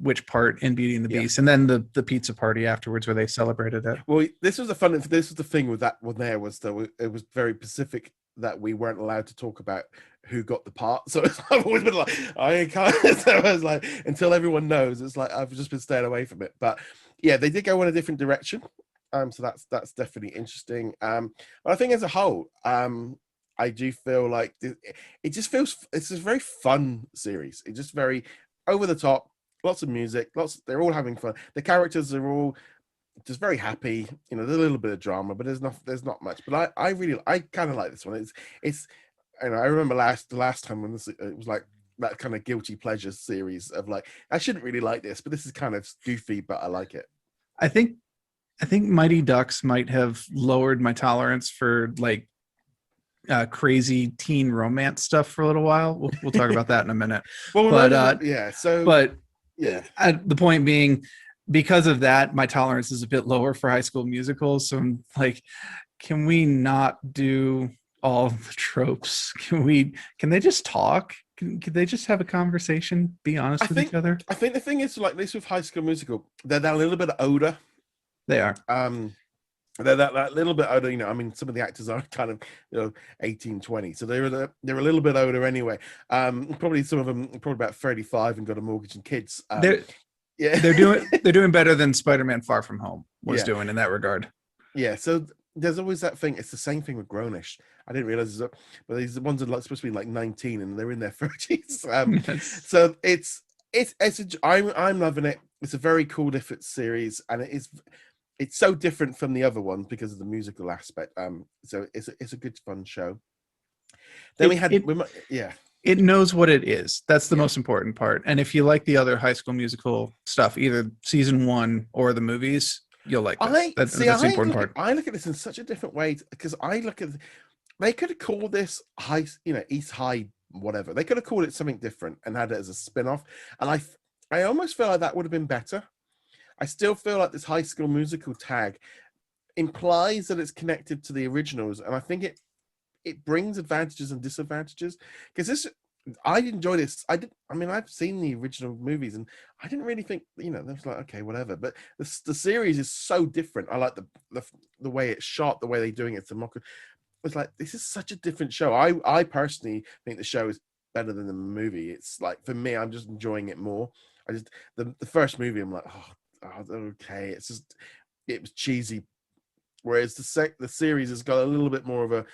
which part in Beauty and the Beast, and then the pizza party afterwards where they celebrated it. Well, this was the thing with that one. There was it was very specific that we weren't allowed to talk about who got the part. So I've always been like, I can't. So I was like, until everyone knows, it's like I've just been staying away from it. But yeah, they did go in a different direction. So that's definitely interesting. But I think as a whole, I do feel like it just feels it's a very fun series. It's just very over the top, lots of music, they're all having fun. The characters are all just very happy. There's a little bit of drama, but there's not much. But I kind of like this one. It's I remember the last time when it was like that kind of guilty pleasure series of like, I shouldn't really like this, but this is kind of goofy, but I like it. I think Mighty Ducks might have lowered my tolerance for like crazy teen romance stuff for a little while. We'll talk about that in a minute. Well, But yeah. So, but yeah, the point being, because of that, my tolerance is a bit lower for High School Musicals. So I'm like, can we not do all the tropes? Can they just talk? Can they just have a conversation, be honest with each other? I think the thing is, like this with High School Musical, they're a little bit older. They are. They're that little bit older, I mean, some of the actors are kind of 18, 20, so they're a little bit older anyway. Probably some of them probably about 35 and got a mortgage and kids. Yeah, they're doing better than Spider-Man Far From Home was doing in that regard. Yeah, so there's always that thing. It's the same thing with Grownish. I didn't realize, but these ones are supposed to be like 19 and they're in their 30s. Yes. So I'm loving it. It's a very cool, different series, and it's so different from the other ones because of the musical aspect. So it's a good, fun show. Then it knows what it is. That's the most important part. And if you like the other High School Musical stuff, either season 1 or the movies, you'll like this. That's the important part. I look at this in such a different way because I look at they could have called this East High, whatever. They could have called it something different and had it as a spin-off. And I almost feel like that would have been better. I still feel like this High School Musical tag implies that it's connected to the originals, and I think it brings advantages and disadvantages because I enjoy this. I've seen the original movies and I didn't really think, I was like, okay, whatever. But the series is so different. I like the way it's shot, the way they're doing it. It's like, this is such a different show. I personally think the show is better than the movie. It's like, for me, I'm just enjoying it more. The first movie, I'm like, okay, it was cheesy. Whereas the series has got a little bit more of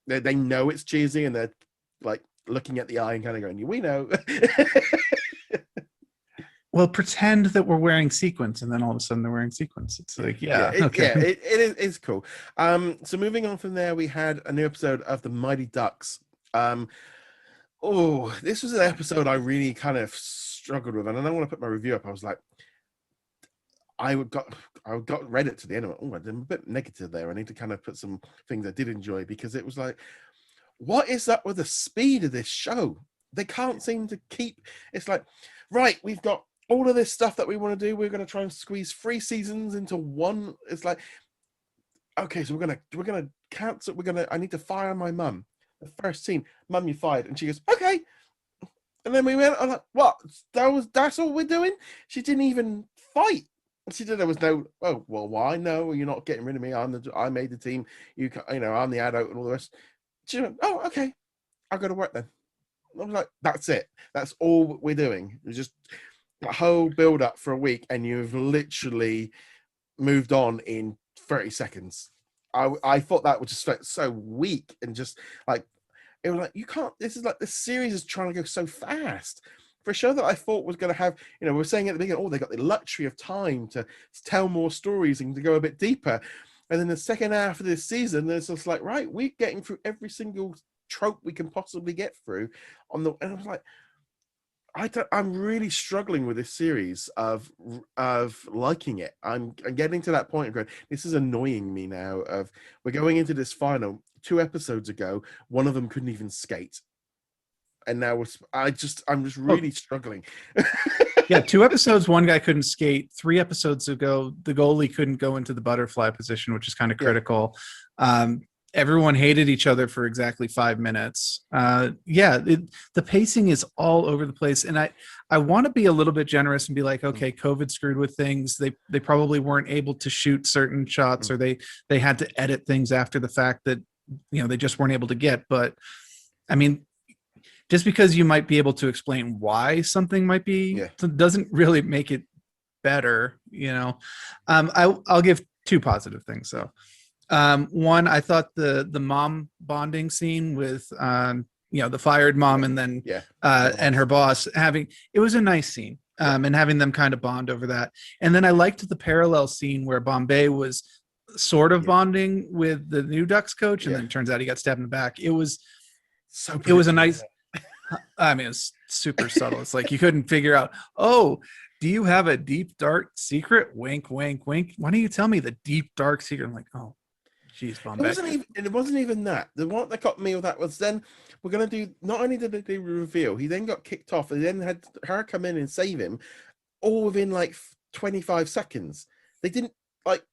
they know it's cheesy and they're like looking at the eye and kind of going, we know. Well, pretend that we're wearing sequins, and then all of a sudden they're wearing sequins. It's like, it's cool. So moving on from there, we had a new episode of The Mighty Ducks. This was an episode I really kind of struggled with, and I don't want to put my review up. I was like, I got Reddit to the end of it. I'm a bit negative there. I need to kind of put some things I did enjoy, because it was like, what is up with the speed of this show? They can't seem to keep. It's like, right, we've got all of this stuff that we want to do. We're going to try and squeeze 3 seasons into one. It's like, okay, so we're gonna cancel. I need to fire my mum. The first scene, mum, you fired, and she goes, okay. And then we went, I'm like, what? That's all we're doing? She didn't even fight. She did. There was no. Oh well, why? No, you're not getting rid of me. I made the team. I'm the adult and all the rest. She went, oh, okay, I'll go to work then. I was like, that's it. That's all we're doing. It's just a whole build up for a week, and you've literally moved on in 30 seconds. I thought that was just like so weak, and just like, it was like, you can't. This is like, the series is trying to go so fast. For a show that I thought was going to have, we were saying at the beginning, they got the luxury of time to tell more stories and to go a bit deeper. And then the second half of this season, there's just like, right, we're getting through every single trope we can possibly get through and I was like, I'm really struggling with this series of liking it. I'm getting to that point of going, this is annoying me now. We're going into this final. 2 episodes ago, one of them couldn't even skate. And now I'm just really struggling. Yeah, 2 episodes, one guy couldn't skate. 3 episodes ago, the goalie couldn't go into the butterfly position, which is kind of critical. Everyone hated each other for exactly 5 minutes. The pacing is all over the place. And I want to be a little bit generous and be like, okay, COVID screwed with things. They probably weren't able to shoot certain shots, or they had to edit things after the fact that, they just weren't able to get. But I mean, just because you might be able to explain why something might be, doesn't really make it better, I'll give 2 positive things. So one, I thought the mom bonding scene with the fired mom and then and her boss, it was a nice scene, and having them kind of bond over that. And then I liked the parallel scene where Bombay was sort of bonding with the new Ducks coach, and then it turns out he got stabbed in the back. It was a nice. I mean, it's super subtle. It's like you couldn't figure out, oh, do you have a deep, dark secret? Wink, wink, wink. Why don't you tell me the deep, dark secret? I'm like, oh, Jeez, It Bombay. wasn't even. It wasn't even that. The one that got me with that was then we're gonna do. Not only did they do the reveal, he then got kicked off, and then had her come in and save him, all within like 25 seconds. They didn't like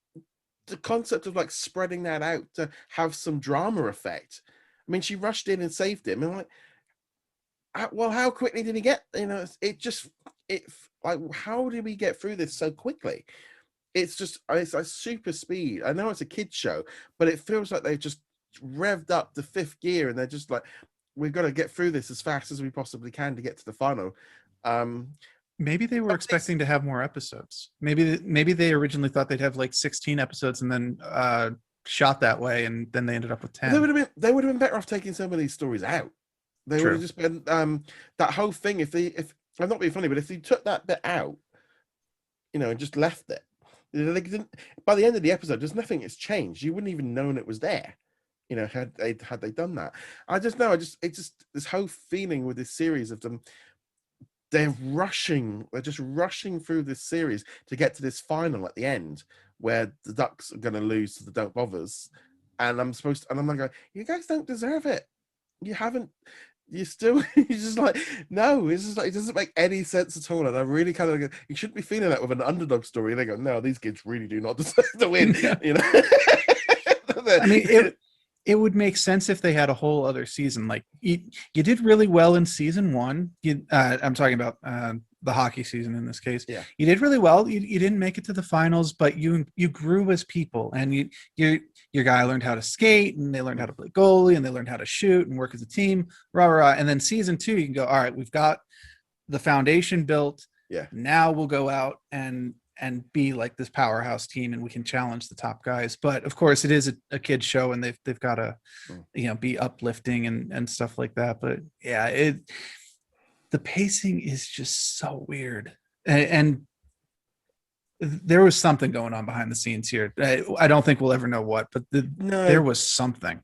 the concept of like spreading that out to have some drama effect. I mean, she rushed in and saved him, and like, well, how quickly did he get? You know, it just it like how did we get through this so quickly? It's like super speed. I know it's a kids show, but it feels like they've just revved up the fifth gear, and they're just like, we've got to get through this as fast as we possibly can to get to the final. Maybe they were expecting to have more episodes. Maybe they originally thought they'd have like 16 episodes and then shot that way, and then they ended up with 10. They would have been better off taking some of these stories out. They would have just been that whole thing. If I'm not being funny, but if they took that bit out, you know, and just left it, they didn't. By the end of the episode, there's nothing that's changed. You wouldn't even known it was there. You know, had they done that. It's just this whole feeling with this series of them. They're just rushing through this series to get to this final at the end where the Ducks are going to lose to the Don't Bothers. And I'm like, going, you guys don't deserve it. You haven't, you're just like, no, it's just like, it doesn't make any sense at all. And I really kind of, you shouldn't be feeling that with an underdog story. And they go, no, these kids really do not deserve to win. You know? I mean, it would make sense if they had a whole other season. Like you did really well in season 1. I'm talking about the hockey season in this case. Yeah, you did really well. You didn't make it to the finals, but you grew as people, and your guy learned how to skate, and they learned how to play goalie, and they learned how to shoot and work as a team. Rah, rah, rah. And then season 2, you can go, all right, we've got the foundation built. Yeah. Now we'll go out and be like this powerhouse team, and we can challenge the top guys. But of course it is a kid's show, and they've got to, you know, be uplifting and stuff like that. But yeah, the pacing is just so weird. And there was something going on behind the scenes here. I don't think we'll ever know what, but there was something.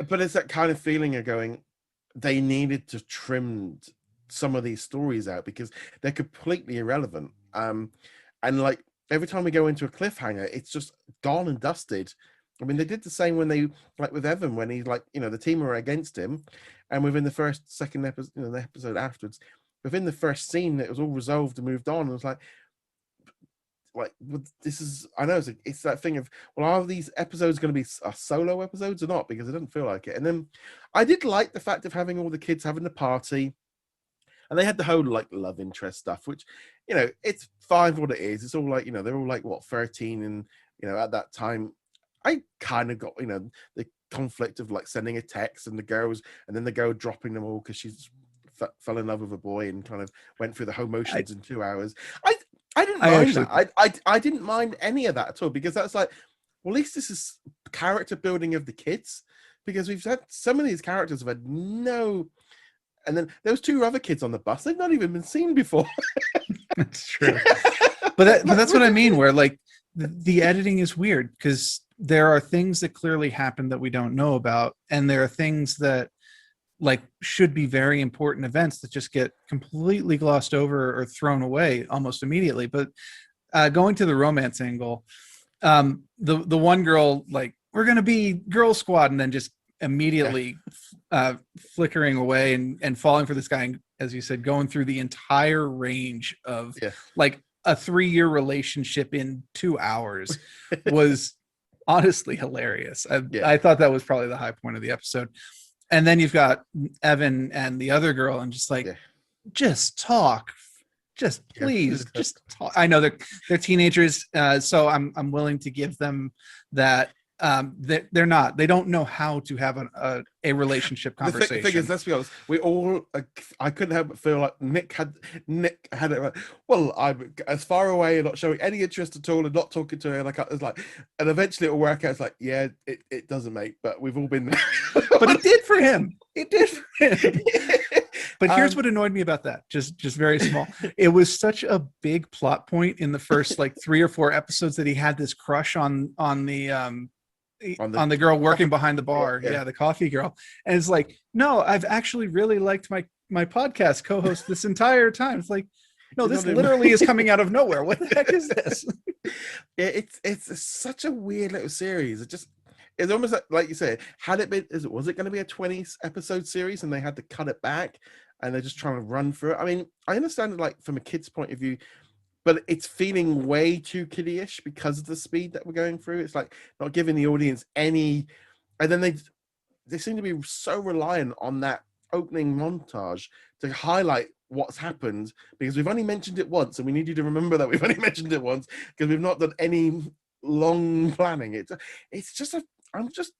But it's that kind of feeling of going, they needed to trim some of these stories out because they're completely irrelevant. And like every time we go into a cliffhanger, it's just gone and dusted. I mean, they did the same when they, like with Evan, when he's like, you know, the team were against him, and within the second episode, you know, the episode afterwards, within the first scene, it was all resolved and moved on. It was like this is, I know it's that thing of, well, are these episodes going to be solo episodes or not? Because it doesn't feel like it. And then I did like the fact of having all the kids having the party. And they had the whole like love interest stuff, which, you know, it's fine for what it is. It's all like, you know, they're all like 13, and you know, at that time, I kind of got, you know, the conflict of like sending a text and then the girl dropping them all because she's fell in love with a boy and kind of went through the whole motions in 2 hours. I didn't mind that. I didn't mind any of that at all, because that's like, well, at least this is character building of the kids, because we've had some of these characters have had no. And then there was 2 other kids on the bus. They've not even been seen before. That's true. But that's what I mean, where like the editing is weird, because there are things that clearly happen that we don't know about. And there are things that like should be very important events that just get completely glossed over or thrown away almost immediately. But going to the romance angle, the one girl, like, we're going to be girl squad, and then just immediately flickering away and falling for this guy, and, as you said, going through the entire range of like a 3-year relationship in 2 hours was honestly hilarious. I thought that was probably the high point of the episode. And then you've got Evan and the other girl, and just like, just talk, just please, just talk. I know they're teenagers, so I'm willing to give them that. They don't know how to have a relationship conversation. The thing is, let's be honest, we all, I couldn't help but feel like Nick had it right. Well, I'm as far away and not showing any interest at all and not talking to her, like it's like, and eventually it'll work out. It's like, yeah, it doesn't, mate, but we've all been there. But it did for him. But here's what annoyed me about that, just very small. It was such a big plot point in the first like 3 or 4 episodes that he had this crush on the girl working behind the bar, the coffee girl, and it's like, no, I've actually really liked my podcast co-host this entire time. It's like, no, this literally is coming out of nowhere. What the heck is this? It's such a weird little series. it's almost like you said, had it been, was it going to be a 20 episode series and they had to cut it back and they're just trying to run through it? I mean, I understand it like from a kid's point of view, but it's feeling way too kiddie-ish because of the speed that we're going through. It's like not giving the audience any, and then they seem to be so reliant on that opening montage to highlight what's happened, because we've only mentioned it once and we need you to remember that we've only mentioned it once because we've not done any long planning. It's just I'm just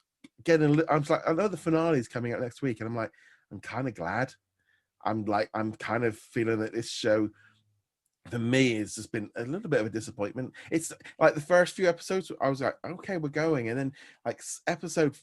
getting, I'm like, I know the finale is coming out next week and I'm like, I'm kind of glad. I'm kind of feeling that this show for me it's just been a little bit of a disappointment. It's like the first few episodes I was like, okay, we're going, and then like episode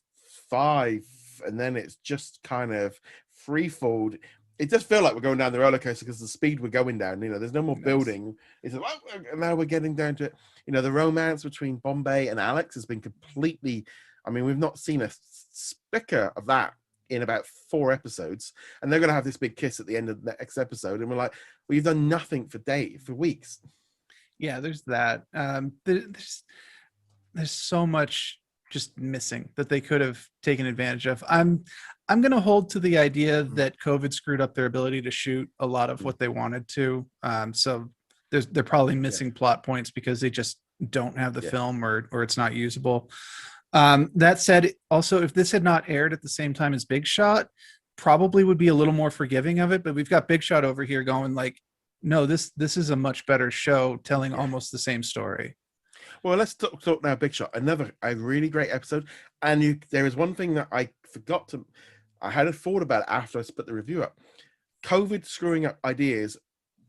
5, and then it's just kind of freefalled. It just felt like we're going down the roller coaster because the speed we're going down, there's no more building. It's like, oh, now we're getting down to it. The romance between Bombay and Alex has been completely, I mean, we've not seen a spicker of that in about 4 episodes, and they're going to have this big kiss at the end of the next episode, and we're like, well, you've done nothing for weeks. Yeah, there's that. There's so much just missing that they could have taken advantage of. I'm going to hold to the idea that COVID screwed up their ability to shoot a lot of what they wanted to. So they're probably missing plot points because they just don't have the film, or it's not usable. That said, also, if this had not aired at the same time as Big Shot, probably would be a little more forgiving of it. But we've got Big Shot over here going like, no, this is a much better show telling almost the same story. Well, let's talk now. Big Shot, a really great episode. And there is one thing that I forgot to, I hadn't thought about it after I put the review up. COVID screwing up ideas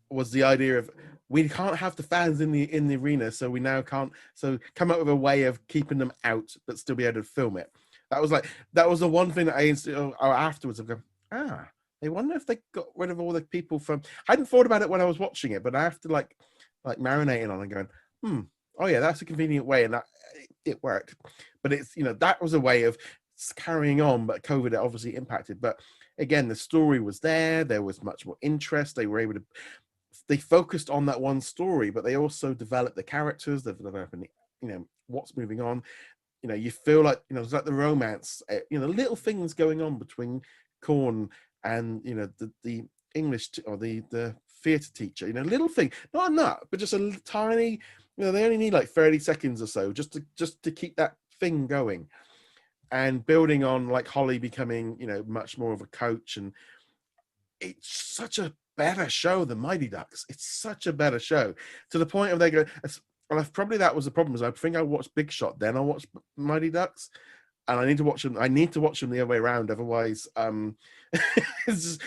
was the idea of, we can't have the fans in the arena, so we now can't. So come up with a way of keeping them out, but still be able to film it. That was the one thing that afterwards I've gone, I wonder if they got rid of all the people from. I hadn't thought about it when I was watching it, but I have to like marinating on and going, oh yeah, that's a convenient way, and that it worked. But it's that was a way of carrying on, but COVID obviously impacted. But again, the story was there. There was much more interest. They were able to. They focused on that one story, but they also developed the characters. They've developed, what's moving on. You feel like it's like the romance. Little things going on between Korn and the English or the theatre teacher. Little thing, not enough, but just a tiny. They only need like 30 seconds or so just to keep that thing going, and building on like Holly becoming much more of a coach. And it's such a better show than Mighty Ducks. It's such a better show, to the point of they go, and probably that was the problem, is I think I watched Big Shot, then I watched Mighty Ducks, and I need to watch them the other way around, otherwise it's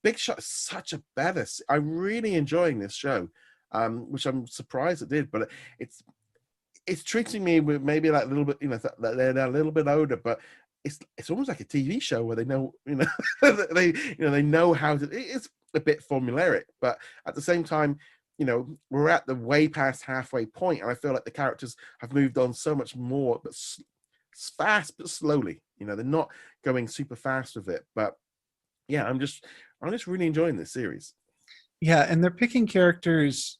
Big Shot is such a better. I'm really enjoying this show, which I'm surprised it did, but it's treating me with maybe like a little bit, that they're a little bit older, but it's almost like a TV show where they know, they know how to. It's a bit formulaic, but at the same time, we're at the way past halfway point, and I feel like the characters have moved on so much more, but fast but slowly. They're not going super fast with it, but yeah, I'm just really enjoying this series. Yeah, and they're picking characters,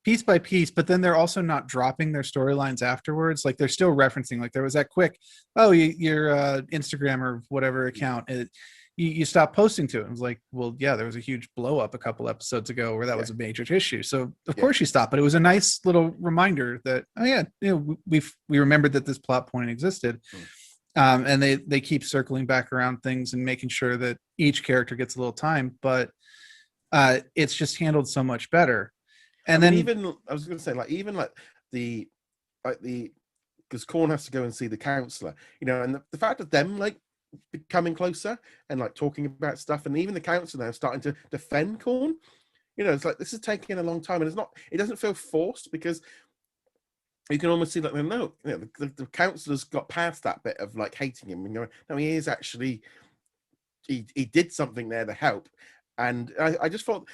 piece by piece, but then they're also not dropping their storylines afterwards. Like they're still referencing, like there was that quick, your Instagram or whatever account, you stopped posting to it. I was like, well, yeah, there was a huge blow up a couple episodes ago where that was a major issue. So of course you stopped, but it was a nice little reminder that, we remembered that this plot point existed. And they keep circling back around things and making sure that each character gets a little time, but it's just handled so much better. And then even I was going to say, because Korn has to go and see the counselor, and the fact of them like becoming closer and like talking about stuff, and even the counselor now starting to defend Korn, it's like this is taking a long time, and it doesn't feel forced, because you can almost see like, no, the counselor's got past that bit of like hating him and going, no, he is actually he did something there to help. And I just thought,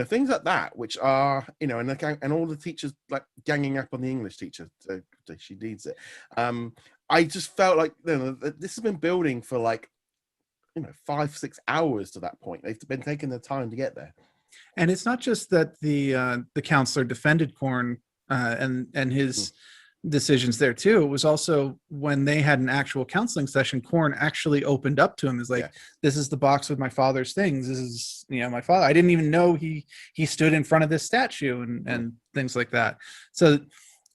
things like that, which are, and all the teachers like ganging up on the English teacher, so she needs it. I just felt like this has been building for like 5-6 hours to that point. They've been taking the time to get there. And it's not just that the counselor defended Korn and his decisions there too. It was also when they had an actual counseling session, Korn actually opened up to him as like, this is the box with my father's things. This is, my father. I didn't even know he stood in front of this statue and things like that. So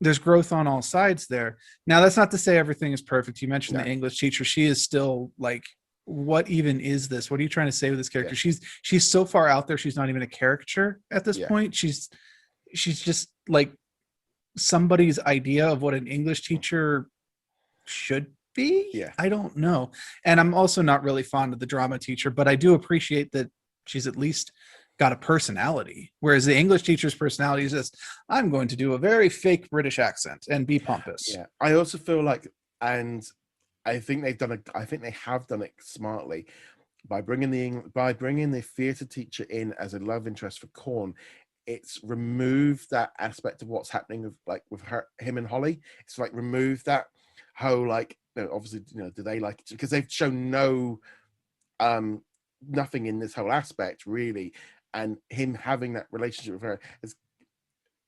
there's growth on all sides there. Now, that's not to say everything is perfect. You mentioned the English teacher. She is still like, what even is this? What are you trying to say with this character? She's so far out there. She's not even a caricature at this point. She's just like somebody's idea of what an English teacher should be. I don't know. And I'm also not really fond of the drama teacher, but I do appreciate that she's at least got a personality, whereas the English teacher's personality is just, I'm going to do a very fake British accent and be pompous. I also feel like, and I think they have done it smartly by bringing the theater teacher in as a love interest for Korn. It's removed that aspect of what's happening with him and Holly. It's like removed that whole obviously do they like it, because they've shown nothing in this whole aspect really, and him having that relationship with her is,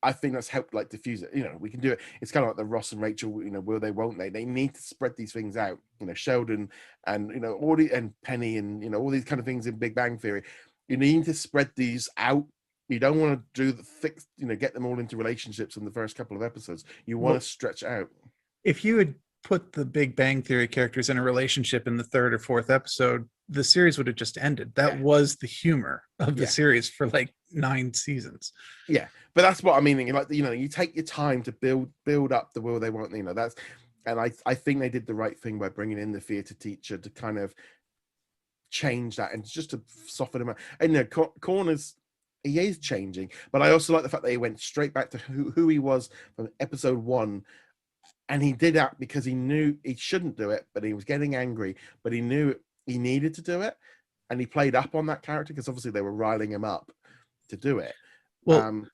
I think that's helped diffuse it. We can do it. It's kind of like the Ross and Rachel, will they, won't they? They need to spread these things out. Sheldon and and Penny and all these kind of things in Big Bang Theory. You need to spread these out. You don't want to do the thick, get them all into relationships in the first couple of episodes. You want to stretch out. If you had put the Big Bang Theory characters in a relationship in the third or fourth episode, the series would have just ended. That was the humor of the series for 9 seasons. Yeah, but that's what I'm meaning. You take your time to build up the will they want. That's, and I think they did the right thing by bringing in the theater teacher to kind of change that and just to soften him up. And Korn he is changing, but I also like the fact that he went straight back to who he was from episode 1, and he did that because he knew he shouldn't do it, but he was getting angry, but he knew he needed to do it, and he played up on that character because obviously they were riling him up to do it. Well,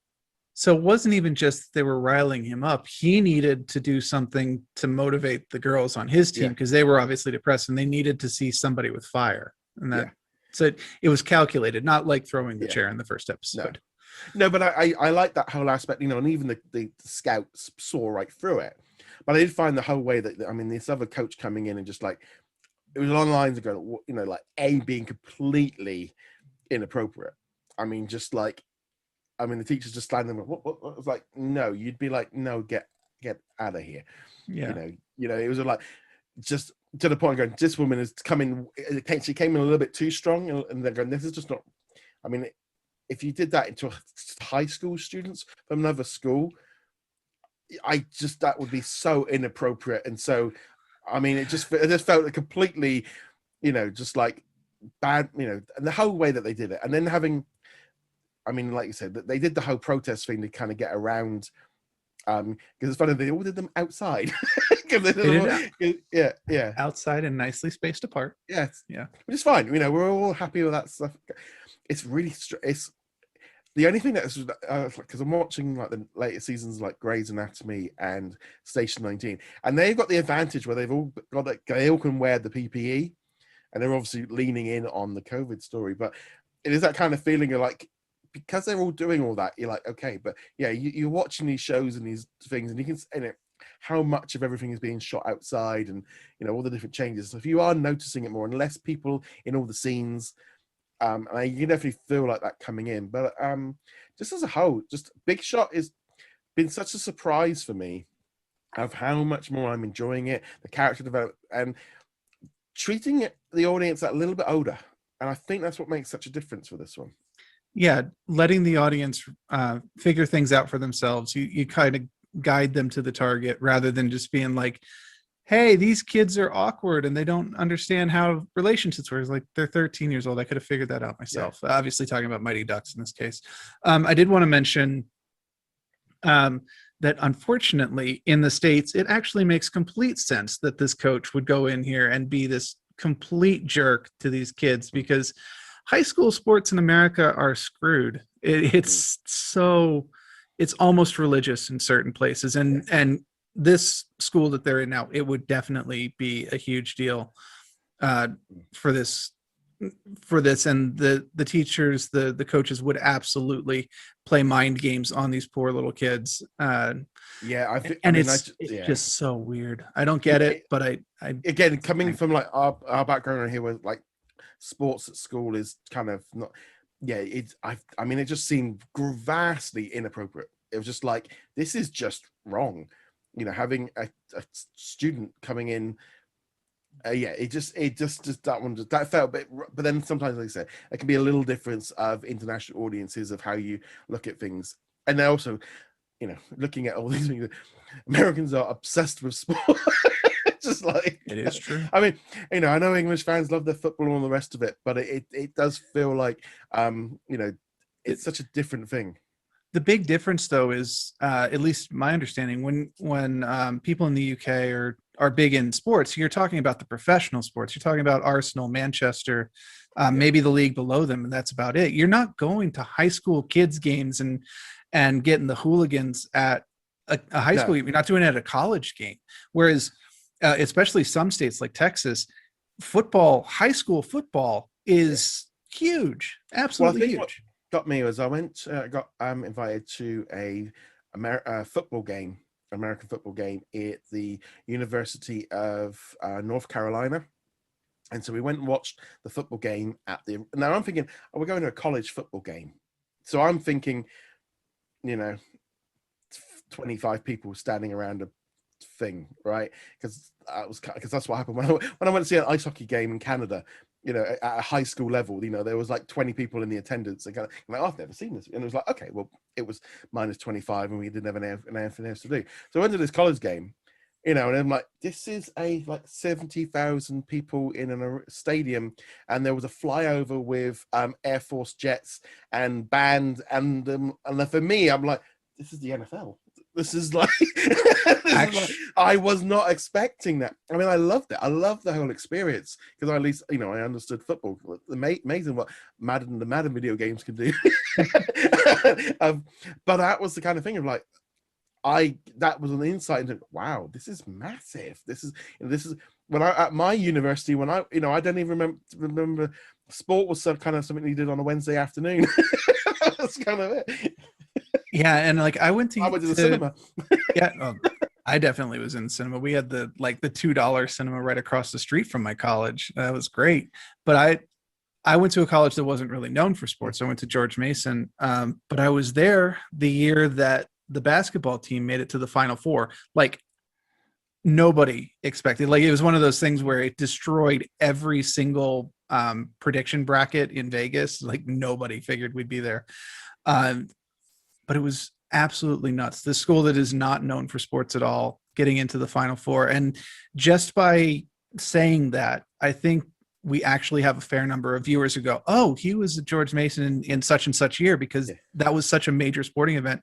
so it wasn't even just they were riling him up. He needed to do something to motivate the girls on his team because they were obviously depressed and they needed to see somebody with fire. And that so it was calculated, not like throwing the chair in the first episode. No, but I like that whole aspect, and even the scouts saw right through it. But I did find the whole way that, this other coach coming in and just it was along lines of going, being completely inappropriate. The teachers just standing there, what? I was like, no, you'd be like, no, get out of here. Yeah. It was just to the point going, this woman is coming, she came in a little bit too strong, and they're going, this is just not, if you did that into high school students from another school, that would be so inappropriate. And so, it just felt completely, just bad, and the whole way that they did it. And then having, like you said, that they did the whole protest thing to kind of get around, because it's funny, they all did them outside. Outside and nicely spaced apart. Yeah, which is fine. We're all happy with that stuff. It's really, it's the only thing that is, because I'm watching the later seasons like Grey's Anatomy and Station 19, and they've got the advantage where they've all got they all can wear the PPE, and they're obviously leaning in on the COVID story. But it is that kind of feeling of because they're all doing all that, you're like, okay, but you're watching these shows and these things, and you can how much of everything is being shot outside, and all the different changes. So if you are noticing it more, and less people in all the scenes, and you can definitely feel like that coming in. But just as a whole, just Big Shot has been such a surprise for me of how much more I'm enjoying it, the character development, and treating the audience a little bit older. And I think that's what makes such a difference for this one. Yeah, letting the audience figure things out for themselves. You kind of guide them to the target rather than just being like, hey, these kids are awkward and they don't understand how relationships work. They're 13 years old. I could have figured that out myself. Obviously talking about Mighty Ducks in this case. I did want to mention that unfortunately in the States, it actually makes complete sense that this coach would go in here and be this complete jerk to these kids, because high school sports in America are screwed. It's almost religious in certain places. And this school that they're in now, it would definitely be a huge deal for this for this, and the teachers, the coaches would absolutely play mind games on these poor little kids. Yeah, I And mean, it's yeah. just so weird. I don't get it, but I Again, coming from like our background right here, where like sports at school is kind of not. Yeah, I mean, it just seemed vastly inappropriate. It was just like, this is just wrong. Having a student coming in. Yeah, it just that one that felt a bit. But then sometimes, like I said, it can be a little difference of international audiences of how you look at things, and then also, looking at all these things, Americans are obsessed with sport. Just like, it is true. I mean, I know English fans love their football and all the rest of it, but it does feel like, it's such a different thing. The big difference, though, is at least my understanding, when people in the UK are big in sports, you're talking about the professional sports. You're talking about Arsenal, Manchester, maybe the league below them, and that's about it. You're not going to high school kids games and getting the hooligans at a high school No. game. You're not doing it at a college game. Whereas, especially some states like Texas, high school football is huge, Well, I absolutely think what huge. got me was got invited to a football game, American football game at the University of North Carolina. And so we went and watched the football game now I'm thinking, oh, we're going to a college football game. So I'm thinking, you know, 25 people standing around a thing, right? Because that's what happened when I went to see an ice hockey game in Canada. At a high school level, there was like 20 people in the attendance. And like, oh, I've never seen this, and it was like, okay, well, it was minus 25, and we didn't have anything else to do. So I went to this college game, and I'm like, this is like 70,000 people in a stadium, and there was a flyover with Air Force jets and band, and for me, I'm like, this is the NFL. This is like, I was not expecting that. I mean, I loved it. I loved the whole experience because at least, I understood football. Amazing what the Madden video games can do. But that was the kind of thing of like, that was an insight into, wow, this is massive. This is when at my university, when I don't even remember sport was some kind of something you did on a Wednesday afternoon. That's kind of it. Yeah, and like I went to the cinema. Yeah, I definitely was in cinema. We had the $2 cinema right across the street from my college. That was great. But I went to a college that wasn't really known for sports. I went to George Mason, but I was there the year that the basketball team made it to the Final Four. Like, nobody expected. Like, it was one of those things where it destroyed every single prediction bracket in Vegas. Like, nobody figured we'd be there. But it was absolutely nuts. The school that is not known for sports at all getting into the Final Four. And just by saying that, I think we actually have a fair number of viewers who go, oh, he was at George Mason in such and such year, because that was such a major sporting event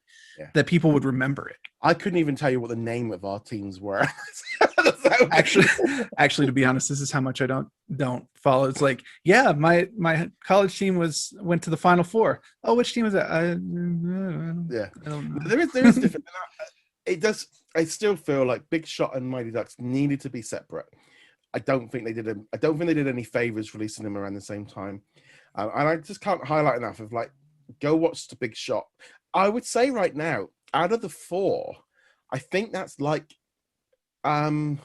that people would remember it. I couldn't even tell you what the name of our teams were. actually, to be honest, this is how much I don't follow. It's like, yeah, my college team went to the Final Four. Oh, which team was that? I don't know. There is different. It does. I still feel like Big Shot and Mighty Ducks needed to be separate. I don't think they did any favors releasing them around the same time, and I just can't highlight enough of like, go watch the Big Shot. I would say right now, out of the four, I think that's like, I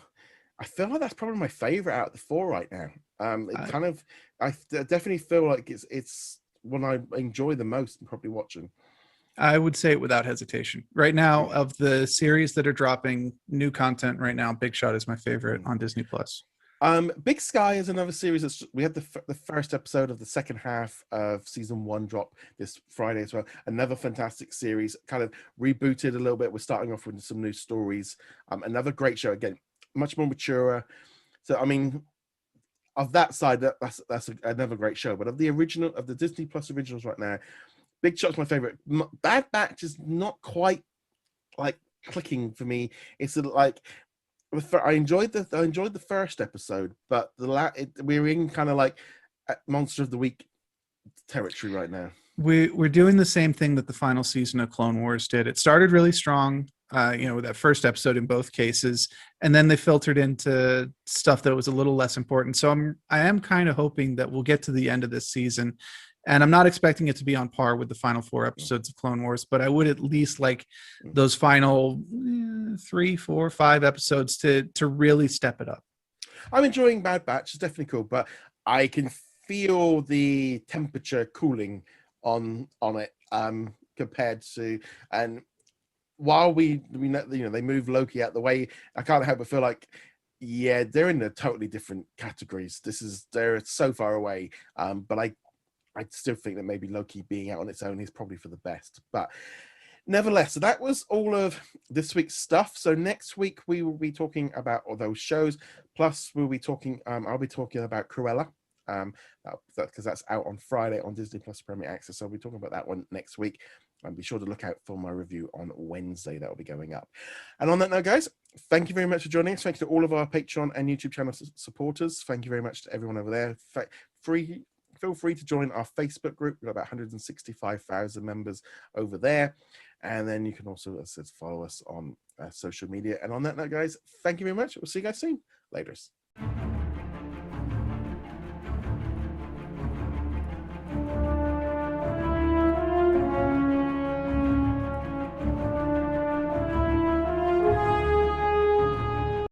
feel like that's probably my favorite out of the four right now. I definitely feel like it's one I enjoy the most and probably watching. I would say it without hesitation. Right now, of the series that are dropping new content right now, Big Shot is my favorite on Disney Plus. Big Sky is another series. We had the first episode of the second half of season 1 drop this Friday as well. Another fantastic series, kind of rebooted a little bit. We're starting off with some new stories. Another great show, again, much more mature. So I mean, of that side, that's another great show. But of the Disney Plus originals right now, Big Shot's my favorite. Bad Batch is not quite like clicking for me. It's like, I enjoyed the first episode, but we're in kind of like Monster of the Week territory right now. We're doing the same thing that the final season of Clone Wars did. It started really strong, with that first episode in both cases, and then they filtered into stuff that was a little less important. So I am kind of hoping that we'll get to the end of this season, and I'm not expecting it to be on par with the final 4 episodes of Clone Wars, but I would at least like those final 3, 4, 5 episodes to really step it up. I'm enjoying Bad Batch. It's definitely cool, but I can feel the temperature cooling on it compared to, and while we know, they move Loki out the way, I can't help but feel like, yeah, they're in a totally different categories. They're so far away, but I still think that maybe Loki being out on its own is probably for the best. But nevertheless, so that was all of this week's stuff. So next week we will be talking about all those shows. Plus, we'll be talking. I'll be talking about Cruella, because that's out on Friday on Disney Plus Premier Access. So I'll be talking about that one next week. And be sure to look out for my review on Wednesday. That will be going up. And on that note, guys, thank you very much for joining us. Thank you to all of our Patreon and YouTube channel supporters. Thank you very much to everyone over there. Feel free to join our Facebook group. We've got about 165,000 members over there. And then you can also, as I said, follow us on social media. And on that note, guys, thank you very much. We'll see you guys soon. Laters.